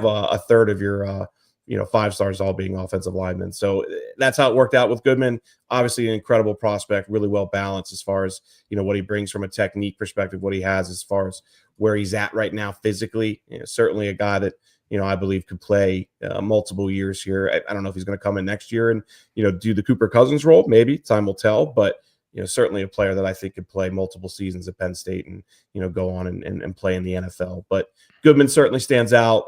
Speaker 3: a third of your 5-stars all being offensive linemen. So that's how it worked out with Goodman. Obviously an incredible prospect, really well balanced as far as, you know, what he brings from a technique perspective, what he has as far as where he's at right now physically. You know, certainly a guy that, you know, I believe could play multiple years here. I don't know if he's going to come in next year and, you know, do the Cooper Cousins role. Maybe time will tell, but, you know, certainly a player that I think could play multiple seasons at Penn State and, you know, go on and play in the NFL. But Goodman certainly stands out.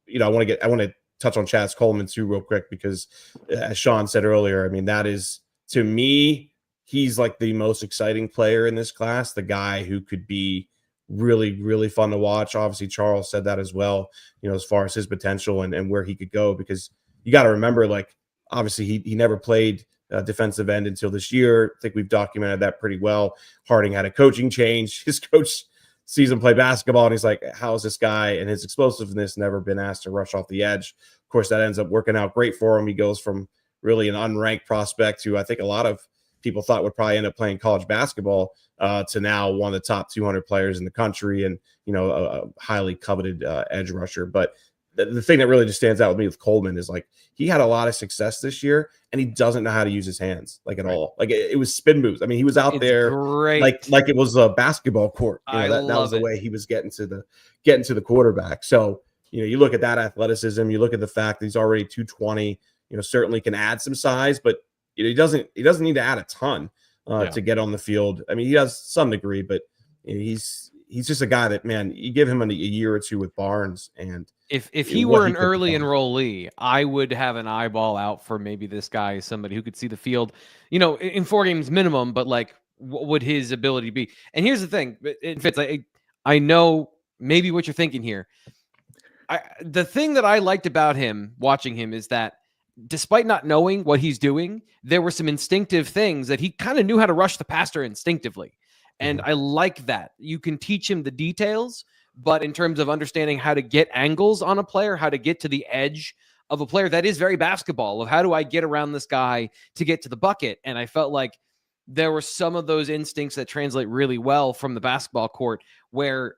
Speaker 3: You know, I want to touch on Chaz Coleman too real quick, because as Sean said earlier, I mean, that is, to me, he's like the most exciting player in this class, the guy who could be really, really fun to watch. Obviously, Charles said that as well, you know, as far as his potential and where he could go, because you got to remember, like, obviously he never played defensive end until this year. I think we've documented that pretty well. Harding had a coaching change. His coach sees him play basketball, and he's like, how is this guy and his explosiveness never been asked to rush off the edge? Of course, that ends up working out great for him. He goes from really an unranked prospect who I think a lot of people thought would probably end up playing college basketball to now one of the top 200 players in the country and, you know, a highly coveted edge rusher. But the thing that really just stands out with me with Coleman is, like, he had a lot of success this year, and he doesn't know how to use his hands, like, at all. Like, it was spin moves. I mean, he was out there
Speaker 1: great.
Speaker 3: like it was a basketball court. You know, that was the way he was getting to the quarterback. So, you know, you look at that athleticism, you look at the fact that he's already 220, you know, certainly can add some size, but, you know, he doesn't need to add a ton. to get on the field. I mean, he has some degree, but he's just a guy that, man, you give him a year or two with Barnes, and
Speaker 1: if he were an early enrollee, I would have an eyeball out for maybe this guy is somebody who could see the field, in 4 games minimum, but like, what would his ability be? And here's the thing, Fitz, I know maybe what you're thinking here. The thing that I liked about him, watching him, is that despite not knowing what he's doing, there were some instinctive things that he kind of knew how to rush the passer instinctively. And I like that. You can teach him the details, but in terms of understanding how to get angles on a player, how to get to the edge of a player, that is very basketball, of how do I get around this guy to get to the bucket? And I felt like there were some of those instincts that translate really well from the basketball court, where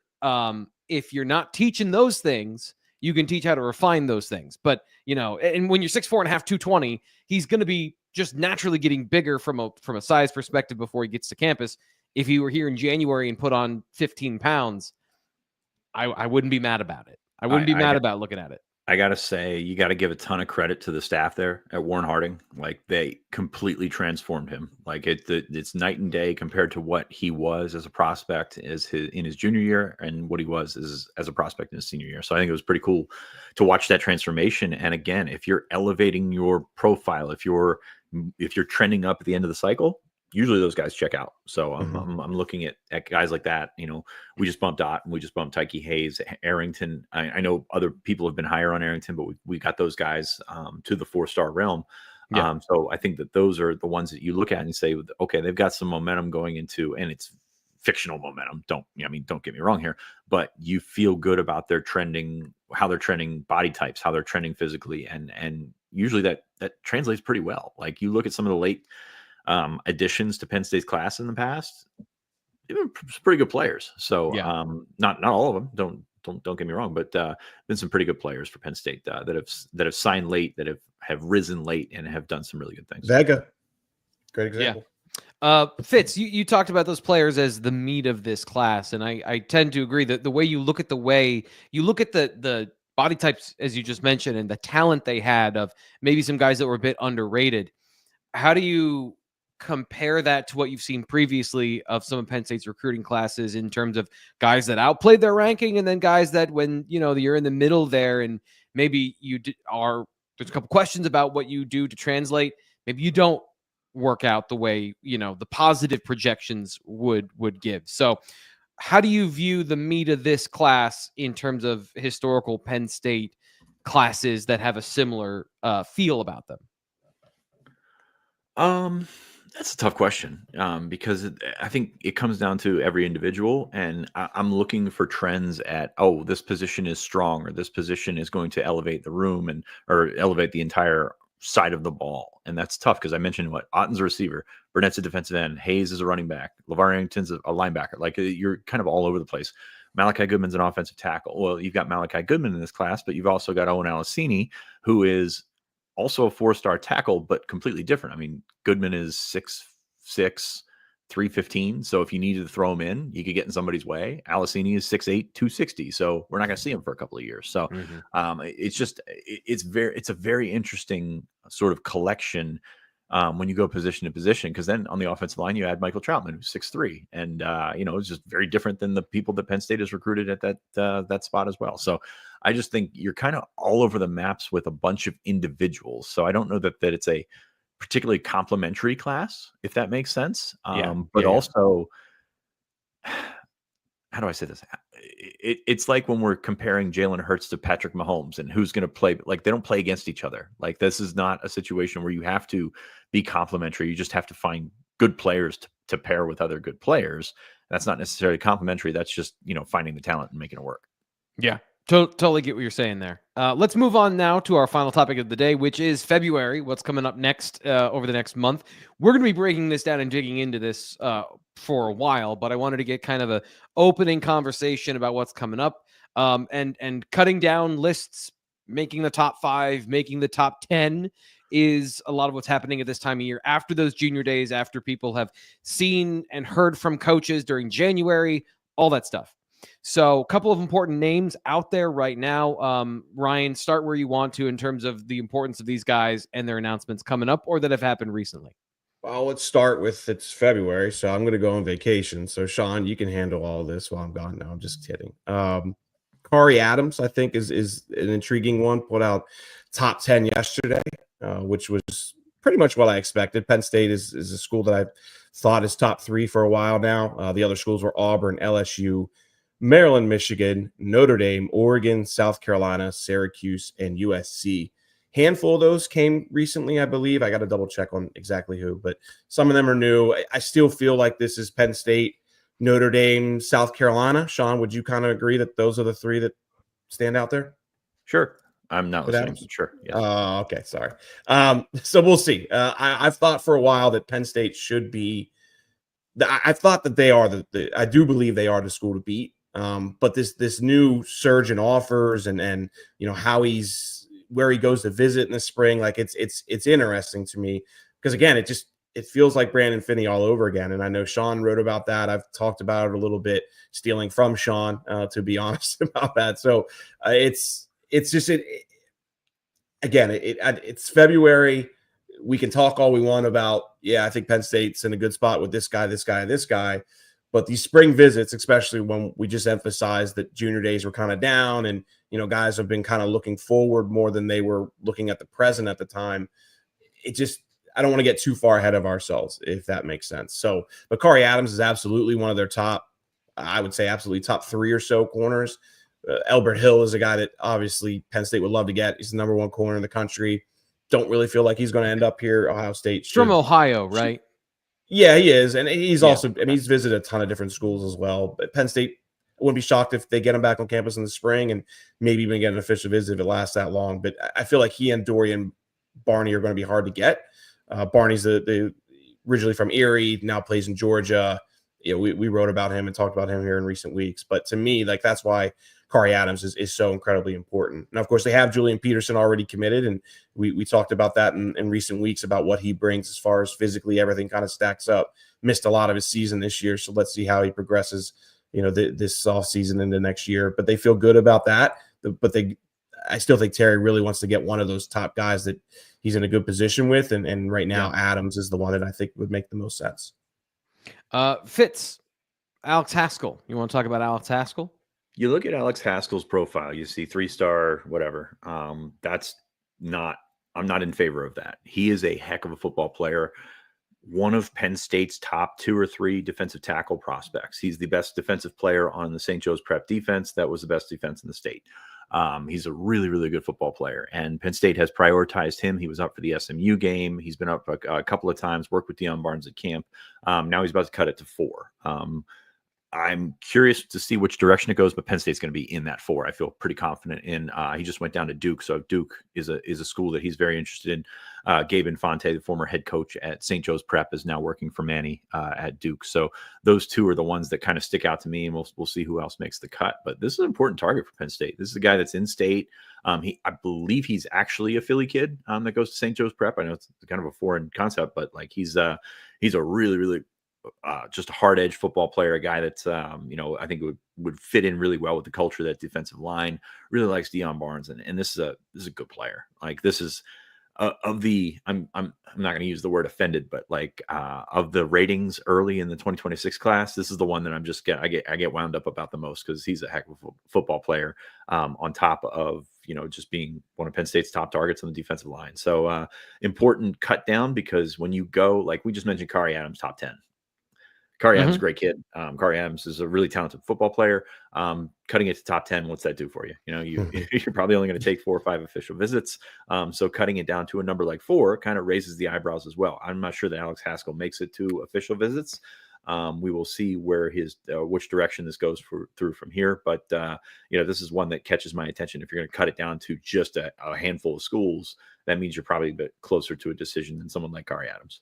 Speaker 1: if you're not teaching those things, you can teach how to refine those things. But, and when you're 6'4.5", 220, he's going to be just naturally getting bigger from a size perspective before he gets to campus. If he were here in January and put on 15 pounds, I wouldn't be mad about it. I wouldn't be mad about looking at it.
Speaker 2: I got to say, you got to give a ton of credit to the staff there at Warren Harding. Like, they completely transformed him. Like, it's night and day compared to what he was as a prospect in his junior year and what he was as a prospect in his senior year. So I think it was pretty cool to watch that transformation. And again, if you're elevating your profile, if you're trending up at the end of the cycle, usually those guys check out. So I'm looking at guys like that. We just bumped Ott and we just bumped Tyke Hayes, Arrington. I know other people have been higher on Arrington, but we got those guys to the 4-star realm. Yeah. So I think that those are the ones that you look at and say, okay, they've got some momentum going into, and it's fictional momentum. Don't get me wrong here, but you feel good about their trending, how they're trending body types, how they're trending physically. And usually that translates pretty well. Like, you look at some of the late additions to Penn State's class in the past, they've been pretty good players. So not all of them, don't get me wrong, but been some pretty good players for Penn State that have signed late, that have risen late and have done some really good things.
Speaker 3: Vega, great example.
Speaker 1: Fitz, you talked about those players as the meat of this class, and I tend to agree that the way you look at the body types, as you just mentioned, and the talent they had, of maybe some guys that were a bit underrated. How do you compare that to what you've seen previously of some of Penn State's recruiting classes, in terms of guys that outplayed their ranking, and then guys that, when you're in the middle there, and maybe there's a couple questions about what you do to translate, maybe you don't work out the way the positive projections would give. So how do you view the meat of this class in terms of historical Penn State classes that have a similar feel about them?
Speaker 2: That's a tough question, because I think it comes down to every individual, and I'm looking for trends at, this position is strong, or this position is going to elevate the room or elevate the entire side of the ball. And that's tough, because I mentioned Otten's a receiver, Burnett's a defensive end, Hayes is a running back, LeVar Arrington's a linebacker. Like, you're kind of all over the place. Malachi Goodman's an offensive tackle. Well, you've got Malachi Goodman in this class, but you've also got Owen Alicini, who is also a 4-star tackle, but completely different. I mean, Goodman is 6'6", 315. So if you needed to throw him in, you could get in somebody's way. Alicini is 6'8", 260. So we're not going to see him for a couple of years. So it's a very interesting sort of collection when you go position to position, because then on the offensive line, you add Michael Troutman, who's 6'3", and it's just very different than the people that Penn State has recruited at that spot as well. So I just think you're kind of all over the maps with a bunch of individuals. So I don't know that it's a particularly complimentary class, if that makes sense. Also, how do I say this? It's like when we're comparing Jalen Hurts to Patrick Mahomes and who's going to play. Like, they don't play against each other. Like, this is not a situation where you have to be complimentary. You just have to find good players to pair with other good players. That's not necessarily complimentary. That's just, finding the talent and making it work.
Speaker 1: Yeah. Totally get what you're saying there. Let's move on now to our final topic of the day, which is February. What's coming up next over the next month? We're going to be breaking this down and digging into this for a while, but I wanted to get kind of an opening conversation about what's coming up, and cutting down lists, making the top 5, making the top 10 is a lot of what's happening at this time of year, after those junior days, after people have seen and heard from coaches during January, all that stuff. So a couple of important names out there right now. Ryan, start where you want to in terms of the importance of these guys and their announcements coming up or that have happened recently.
Speaker 3: Well, let's start with it's February, so I'm going to go on vacation. So, Sean, you can handle all this while I'm gone. No, I'm just kidding. Kari Adams, I think, is an intriguing one. Put out top 10 yesterday, which was pretty much what I expected. Penn State is a school that I've thought is top 3 for a while now. The other schools were Auburn, LSU, Maryland, Michigan, Notre Dame, Oregon, South Carolina, Syracuse, and USC. Handful of those came recently, I believe. I got to double check on exactly who, but some of them are new. I still feel like this is Penn State, Notre Dame, South Carolina. Sean, would you kind of agree that those are the 3 that stand out there?
Speaker 2: Sure. I'm not listening.
Speaker 3: Adams?
Speaker 2: Sure. Yes.
Speaker 3: Okay. Sorry. So we'll see. I've thought for a while that Penn State should be. I thought that they are I do believe they are the school to beat. But this new surge in offers and how where he goes to visit in the spring, like it's interesting to me because again, it feels like Brandon Finney all over again. And I know Sean wrote about that. I've talked about it a little bit, stealing from Sean, to be honest about that. So it's just it's February. We can talk all we want about, I think Penn State's in a good spot with this guy, this guy, this guy. But these spring visits, especially when we just emphasized that junior days were kind of down and, guys have been kind of looking forward more than they were looking at the present at the time. I don't want to get too far ahead of ourselves, if that makes sense. So, but Kari Adams is absolutely one of their top, I would say absolutely top 3 or so corners. Elbert Hill is a guy that obviously Penn State would love to get. He's the number 1 corner in the country. Don't really feel like he's going to end up here. Ohio State
Speaker 1: from Ohio, right?
Speaker 3: Yeah, he is. And he's also, he's visited a ton of different schools as well. But Penn State, I wouldn't be shocked if they get him back on campus in the spring and maybe even get an official visit if it lasts that long. But I feel like he and Dorian Barney are going to be hard to get. Barney's the originally from Erie, now plays in Georgia. We wrote about him and talked about him here in recent weeks. But to me, like that's why Kari Adams is so incredibly important. Now, of course, they have Julian Peterson already committed, and we talked about that in recent weeks about what he brings as far as physically everything kind of stacks up. Missed a lot of his season this year, so let's see how he progresses, this offseason into next year. But they feel good about that. But I still think Terry really wants to get one of those top guys that he's in a good position with, and right now Adams is the one that I think would make the most sense.
Speaker 1: Fitz, Alex Haskell. You want to talk about Alex Haskell?
Speaker 2: You look at Alex Haskell's profile, you see 3-star, whatever. I'm not in favor of that. He is a heck of a football player. One of Penn State's top 2 or 3 defensive tackle prospects. He's the best defensive player on the St. Joe's Prep defense. That was the best defense in the state. He's a really, really good football player, and Penn State has prioritized him. He was up for the SMU game. He's been up a couple of times, worked with Deion Barnes at camp. Now he's about to cut it to 4. I'm curious to see which direction it goes, but Penn State's going to be in that 4. I feel pretty confident in. He just went down to Duke, so Duke is a school that he's very interested in. Gabe Infante, the former head coach at St. Joe's Prep, is now working for Manny at Duke. So those 2 are the ones that kind of stick out to me, and we'll see who else makes the cut. But this is an important target for Penn State. This is a guy that's in state. I believe he's actually a Philly kid that goes to St. Joe's Prep. I know it's kind of a foreign concept, but like he's a really, really just a hard edge football player, a guy that's, I think would fit in really well with the culture of that defensive line. Really likes Deion Barnes. And this is a good player. Like this is I'm not going to use the word offended, but like of the ratings early in the 2026 class, this is the one that I get wound up about the most because he's a heck of a football player on top of, just being one of Penn State's top targets on the defensive line. So important cut down because when you go, like we just mentioned, Kari Adams, top 10. Kari Adams is a great kid. Kari Adams is a really talented football player. Cutting it to top 10, what's that do for you? You're probably only going to take 4 or 5 official visits. So cutting it down to a number like 4 kind of raises the eyebrows as well. I'm not sure that Alex Haskell makes it to official visits. We will see where which direction this goes through from here. But this is one that catches my attention. If you're going to cut it down to just a handful of schools, that means you're probably a bit closer to a decision than someone like Kari Adams.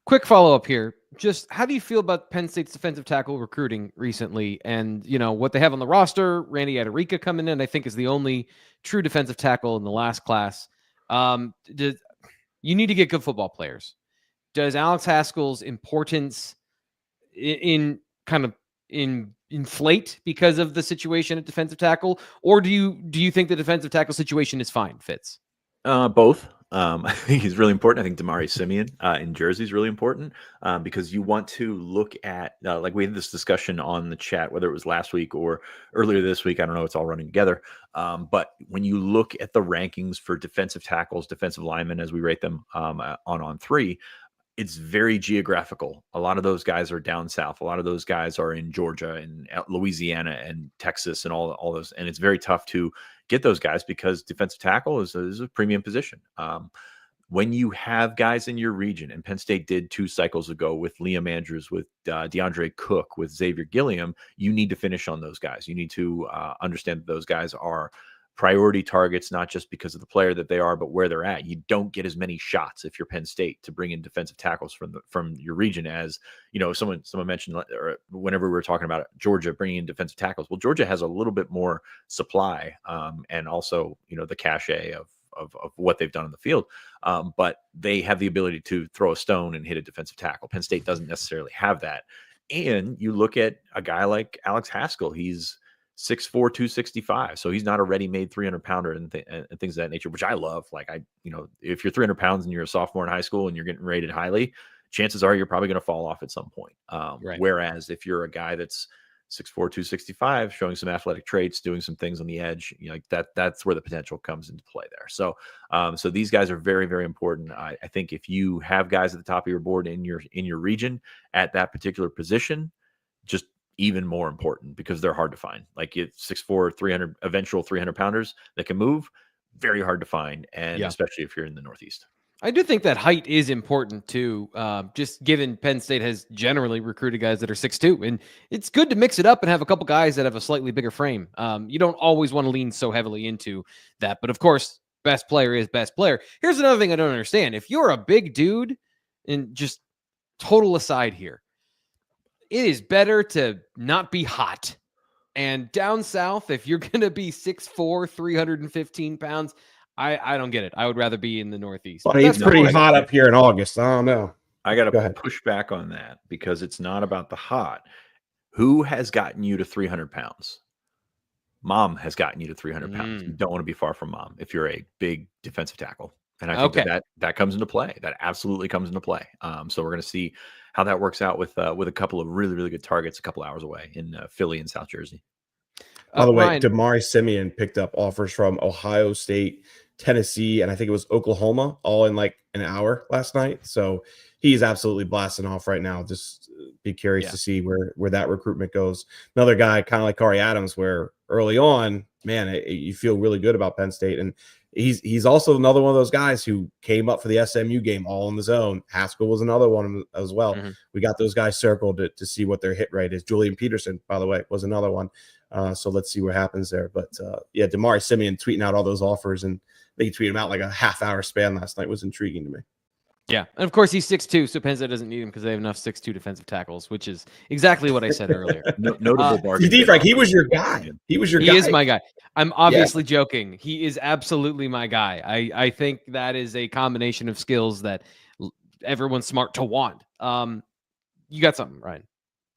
Speaker 1: Quick follow-up here. Just how do you feel about Penn State's defensive tackle recruiting recently and, what they have on the roster? Randy Adarica coming in, I think, is the only true defensive tackle in the last class. You need to get good football players. Does Alex Haskell's importance inflate because of the situation at defensive tackle? Or do you think the defensive tackle situation is fine, Fitz?
Speaker 2: Both. I think he's really important. I think Damari Simeon in Jersey is really important because you want to look at, like we had this discussion on the chat, whether it was last week or earlier this week. I don't know. It's all running together. But when you look at the rankings for defensive tackles, defensive linemen, as we rate them on three, it's very geographical. A lot of those guys are down south. A lot of those guys are in Georgia and Louisiana and Texas and all those. And it's very tough to get those guys because defensive tackle is a premium position. When you have guys in your region, and Penn State did 2 cycles ago with Liam Andrews, with DeAndre Cook, with Xavier Gilliam, you need to finish on those guys. You need to understand that those guys are priority targets, not just because of the player that they are, but where they're at. You don't get as many shots if you're Penn State to bring in defensive tackles from your region as, someone mentioned, or whenever we were talking about Georgia bringing in defensive tackles. Well, Georgia has a little bit more supply and also, the cachet of what they've done in the field. But they have the ability to throw a stone and hit a defensive tackle. Penn State doesn't necessarily have that. And you look at a guy like Alex Haskell, he's 6'4", 265. So he's not a ready-made 300-pounder and things of that nature, which I love. Like if you're 300 pounds and you're a sophomore in high school and you're getting rated highly, chances are you're probably going to fall off at some point.
Speaker 1: Right.
Speaker 2: Whereas if you're a guy that's 6'4", 265, showing some athletic traits, doing some things on the edge, that's where the potential comes into play there. So, so these guys are very, very important. I think if you have guys at the top of your board in your region at that particular position, just even more important because they're hard to find. Like it's 6'4", 300, eventual 300 pounders that can move, very hard to find. And especially if you're in the Northeast.
Speaker 1: I do think that height is important too, just given Penn State has generally recruited guys that are 6'2", and it's good to mix it up and have a couple guys that have a slightly bigger frame. You don't always want to lean so heavily into that, but of course, best player is best player. Here's another thing I don't understand. If you're a big dude, and just total aside here, it is better to not be hot. And down south, if you're going to be 6'4", 315 pounds, I don't get it. I would rather be in the Northeast.
Speaker 3: Well, it's pretty hot up here in August. I don't know.
Speaker 2: I got to push back on that because it's not about the hot. Who has gotten you to 300 pounds? Mom has gotten you to 300 pounds. You don't want to be far from mom if you're a big defensive tackle. And I think that comes into play. That absolutely comes into play. So we're going to see how that works out with a couple of really, really good targets a couple hours away in Philly and South Jersey.
Speaker 3: By the way, Damari Simeon picked up offers from Ohio State, Tennessee, and I think it was Oklahoma, all in like an hour last night. So he's absolutely blasting off right now. Just be curious to see where that recruitment goes. Another guy, kind of like Corey Adams, where early on, man, you feel really good about Penn State. And he's also another one of those guys who came up for the SMU game all on his own. Haskell was another one as well. We got those guys circled to see what their hit rate is. Julian Peterson, by the way, was another one. So let's see what happens there. But Damari Simeon tweeting out all those offers, and they tweeted him out like a half-hour span last night was intriguing to me.
Speaker 1: Yeah, and of course he's 6'2", so Penn State doesn't need him because they have enough 6'2" defensive tackles, which is exactly what I said earlier.
Speaker 2: Notable bargain.
Speaker 3: Frank, he was your guy. He is
Speaker 1: my guy. I'm obviously joking. He is absolutely my guy. I think that is a combination of skills that everyone's smart to want. You got something, Ryan?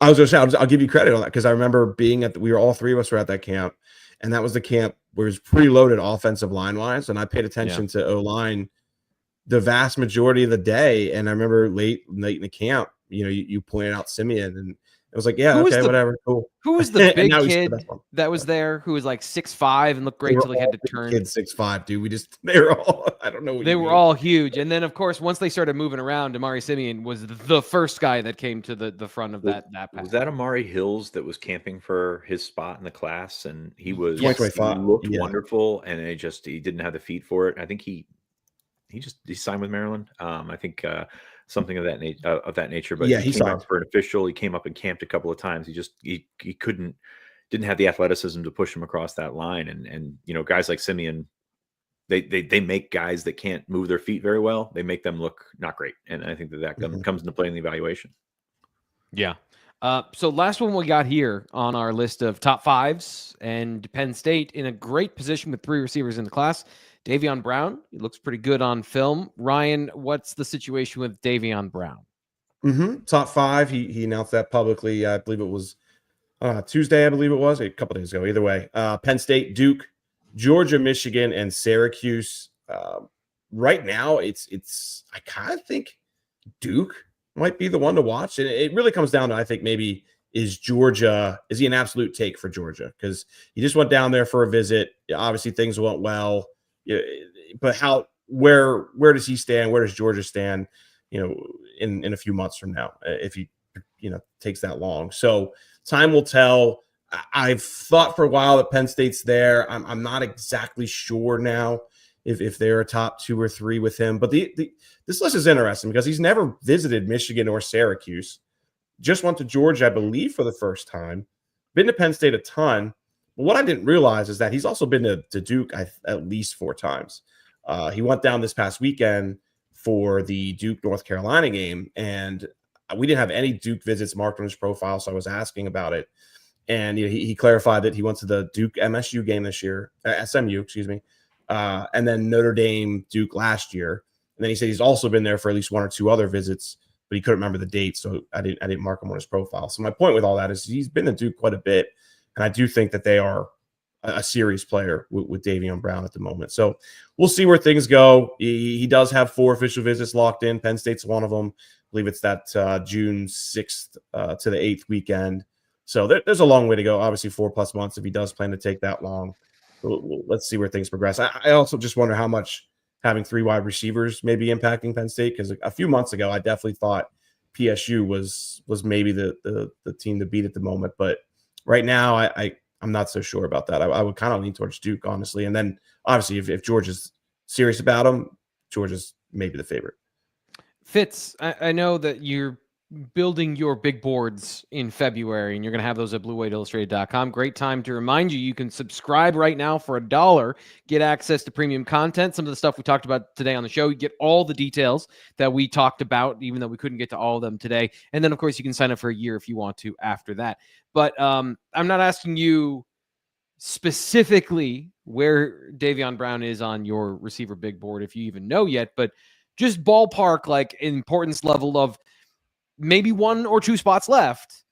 Speaker 3: I was going to say, I'll give you credit on that because I remember being all three of us were at that camp, and that was the camp where it was preloaded offensive line-wise, and I paid attention to O-line the vast majority of the day. And I remember late in the camp, you pointed out Simeon, and it was like, whatever, cool.
Speaker 1: Who was the big kid that was there who was like 6'5" and looked great till he had to turn?
Speaker 3: Kid 6'5", dude. They were all, I don't know.
Speaker 1: They were all huge. And then, of course, once they started moving around, Damari Simeon was the first guy that came to the front of that pack.
Speaker 2: Was that Amari Hills that was camping for his spot in the class? And he was,
Speaker 3: he
Speaker 2: looked wonderful, and he didn't have the feet for it. I think he signed with Maryland. I think something of that nature. But he came up for an official. He came up and camped a couple of times. He didn't have the athleticism to push him across that line. And guys like Simeon, they make guys that can't move their feet very well. They make them look not great. And I think that comes into play in the evaluation.
Speaker 1: Yeah. So last one we got here on our list of top fives, and Penn State in a great position with 3 receivers in the class. Davion Brown, he looks pretty good on film. Ryan, what's the situation with Davion Brown?
Speaker 3: Top 5. He announced that publicly. I believe it was Tuesday. I believe it was a couple days ago. Either way, Penn State, Duke, Georgia, Michigan, and Syracuse. right now, I kind of think Duke might be the one to watch. And it really comes down to, I think, maybe is he an absolute take for Georgia? Because he just went down there for a visit. Obviously, things went well. But where does he stand? Where does Georgia stand, in a few months from now, if he, takes that long? So time will tell. I've thought for a while that Penn State's there. I'm not exactly sure now if they're a top 2 or 3 with him. But this list is interesting because he's never visited Michigan or Syracuse. Just went to Georgia, I believe, for the first time. Been to Penn State a ton. But what I didn't realize is that he's also been to Duke at least 4 times. He went down this past weekend for the Duke North Carolina game, and we didn't have any Duke visits marked on his profile, so I was asking about it. And he clarified that he went to the Duke MSU game this year, SMU, excuse me, and then Notre Dame Duke last year. And then he said he's also been there for at least 1 or 2 other visits, but he couldn't remember the date, so I didn't mark him on his profile. So my point with all that is he's been to Duke quite a bit, and I do think that they are a serious player with Davion Brown at the moment. So we'll see where things go. He does have 4 official visits locked in. Penn State's one of them. I believe it's that June 6th to the 8th weekend. So there's a long way to go. Obviously, 4+ months if he does plan to take that long. Let's see where things progress. I also just wonder how much having 3 wide receivers may be impacting Penn State, because a few months ago I definitely thought PSU was maybe the team to beat at the moment, but right now I'm not so sure about that. I would kind of lean towards Duke, honestly, and then obviously if Georgia's serious about him, Georgia's maybe the favorite.
Speaker 1: Fitz, I know that you're building your big boards in February, and you're going to have those at bluewhiteillustrated.com. Great time to remind you can subscribe right now for $1, get access to premium content. Some of the stuff we talked about today on the show, you get all the details that we talked about, even though we couldn't get to all of them today. And then, of course, you can sign up for a year if you want to after that. But I'm not asking you specifically where Davion Brown is on your receiver big board, if you even know yet, but just ballpark, like, importance level of maybe 1 or 2 spots left.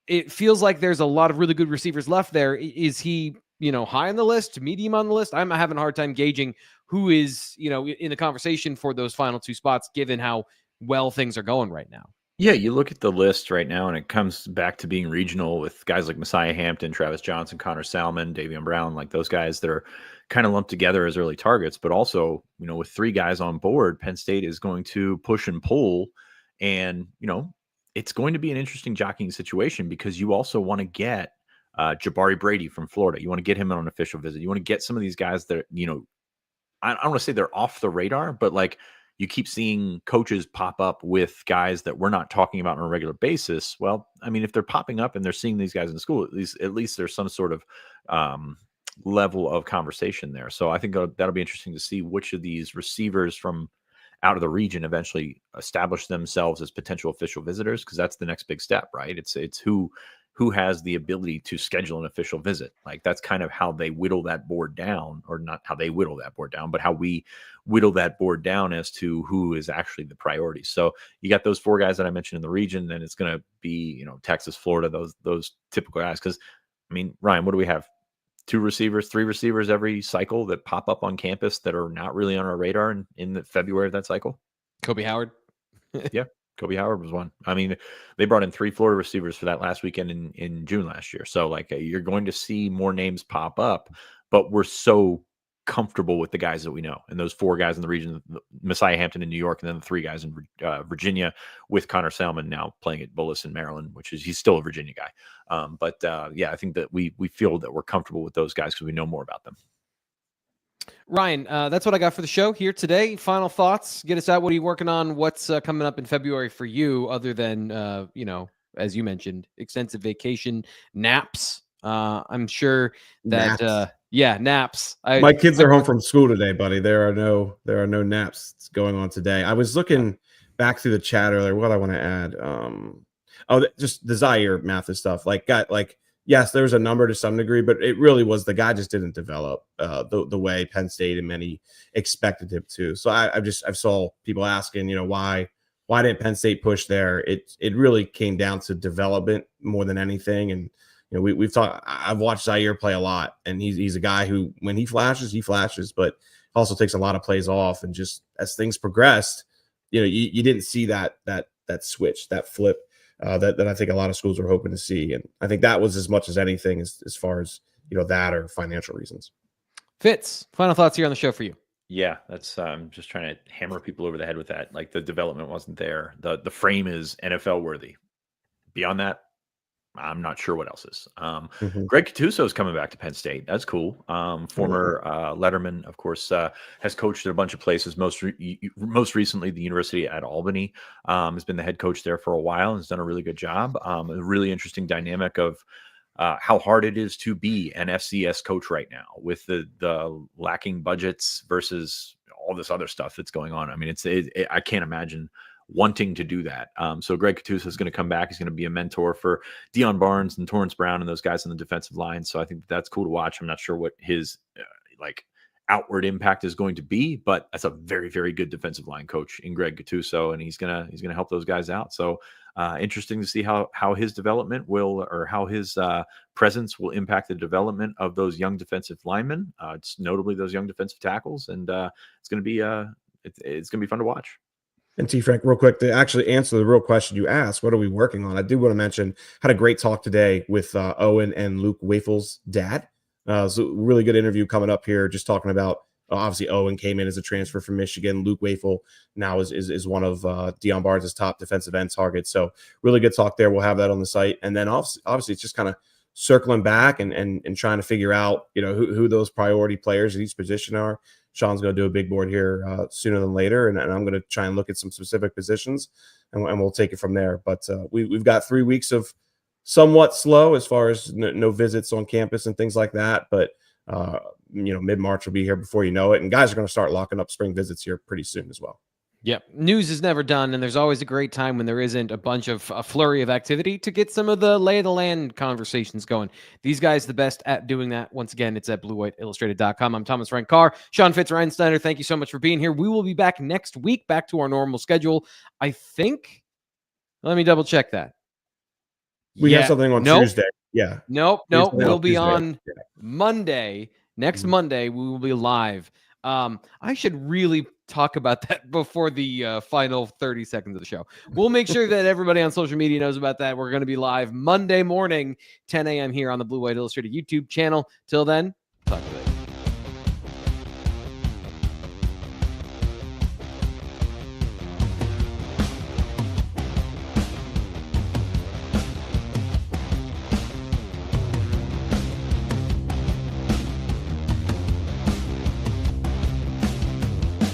Speaker 1: It feels like there's a lot of really good receivers left there. Is he, high on the list, medium on the list? I'm having a hard time gauging who is, in the conversation for those final 2 spots, given how well things are going right now.
Speaker 2: Yeah, you look at the list right now, and it comes back to being regional with guys like Messiah Hampton, Travis Johnson, Connor Salmon, Davion Brown, like those guys that are kind of lumped together as early targets. But also, with 3 guys on board, Penn State is going to push and pull. And, it's going to be an interesting jockeying situation, because you also want to get Jabari Brady from Florida. You want to get him on an official visit. You want to get some of these guys that, I don't want to say they're off the radar, but like you keep seeing coaches pop up with guys that we're not talking about on a regular basis. Well, I mean, if they're popping up and they're seeing these guys in school, at least there's some sort of level of conversation there. So I think that'll be interesting to see which of these receivers from out of the region eventually establish themselves as potential official visitors, because that's the next big step, right? It's who has the ability to schedule an official visit. Like, that's kind of how they whittle that board down, or not how they whittle that board down, but how we whittle that board down as to who is actually the priority. So you got those 4 guys that I mentioned in the region, and it's going to be, Texas, Florida, those typical guys. Because, I mean, Ryan, what do we have? 2 receivers, 3 receivers every cycle that pop up on campus that are not really on our radar in the February of that cycle?
Speaker 1: Kobe Howard.
Speaker 2: Yeah, Kobe Howard was one. I mean, they brought in 3 Florida receivers for that last weekend in June last year. So, like, you're going to see more names pop up, but we're so comfortable with the guys that we know. And those 4 guys in the region, Messiah Hampton in New York, and then the 3 guys in Virginia, with Connor Salmon now playing at Bullis in Maryland, he's still a Virginia guy. Yeah, I think that we feel that we're comfortable with those guys because we know more about them.
Speaker 1: Ryan, that's what I got for the show here today. Final thoughts. Get us out. What are you working on? What's coming up in February for you, other than, as you mentioned, extensive vacation, naps? I'm sure that, naps.
Speaker 3: My kids are home from school today, buddy. There are no naps going on today. I was looking back through the chat earlier. What I want to add, just the Zaire Mathis stuff. Yes, there was a number to some degree, but it really was the guy just didn't develop the way Penn State and many expected him to. So I saw people asking, why didn't Penn State push there? It really came down to development more than anything. And we've talked. I've watched Zaire play a lot, and he's a guy who, when he flashes, but also takes a lot of plays off. And just as things progressed, you didn't see that switch, that flip that I think a lot of schools are hoping to see. And I think that was as much as anything as far as, that or financial reasons.
Speaker 1: Fitz, final thoughts here on the show for you.
Speaker 2: Yeah, that's just trying to hammer people over the head with that. Like, the development wasn't there. The frame is NFL worthy. Beyond that, I'm not sure what else is. Greg Gattuso is coming back to Penn State. That's cool. Former Letterman, of course, has coached at a bunch of places. Most recently, the University at Albany, has been the head coach there for a while and has done a really good job. A really interesting dynamic of how hard it is to be an FCS coach right now with the lacking budgets versus all this other stuff that's going on. I mean, I can't imagine wanting to do that. So Greg Gattuso is going to come back. He's going to be a mentor for Deion Barnes and Torrance Brown and those guys on the defensive line. So I think that's cool to watch. I'm not sure what his outward impact is going to be, but that's a very, very good defensive line coach in Greg Gattuso, and he's gonna help those guys out. So interesting to see how his development or how his presence will impact the development of those young defensive linemen. It's notably those young defensive tackles, and it's gonna be fun to watch.
Speaker 3: And T. Frank, real quick, to actually answer the real question you asked, what are we working on? I do want to mention, had a great talk today with Owen and Luke Wafel's dad. So really good interview coming up here, just talking about, obviously Owen came in as a transfer from Michigan. Luke Wafel now is one of Deion Barnes' top defensive end targets. So really good talk there. We'll have that on the site. And then obviously it's just kind of circling back and trying to figure out, who those priority players at each position are. Sean's going to do a big board here sooner than later, and I'm going to try and look at some specific positions, and we'll take it from there. But we've got 3 weeks of somewhat slow as far as no visits on campus and things like that. But mid-March will be here before you know it, and guys are going to start locking up spring visits here pretty soon as well.
Speaker 1: Yep. News is never done, and there's always a great time when there isn't a bunch of a flurry of activity to get some of the lay of the land conversations going. These guys the best at doing that. Once again, it's at BlueWhiteIllustrated.com. I'm Thomas Frank Carr. Sean Fitz, Ryan Snyder, thank you so much for being here. We will be back next week, back to our normal schedule. I think, let me double check that.
Speaker 3: We have something on Tuesday. Yeah.
Speaker 1: Nope. We'll be on Monday. Next Monday, we will be live. I should really talk about that before the final 30 seconds of the show. We'll make sure that everybody on social media knows about that. We're going to be live Monday morning, 10 a.m. here on the Blue White Illustrated YouTube channel. Till then,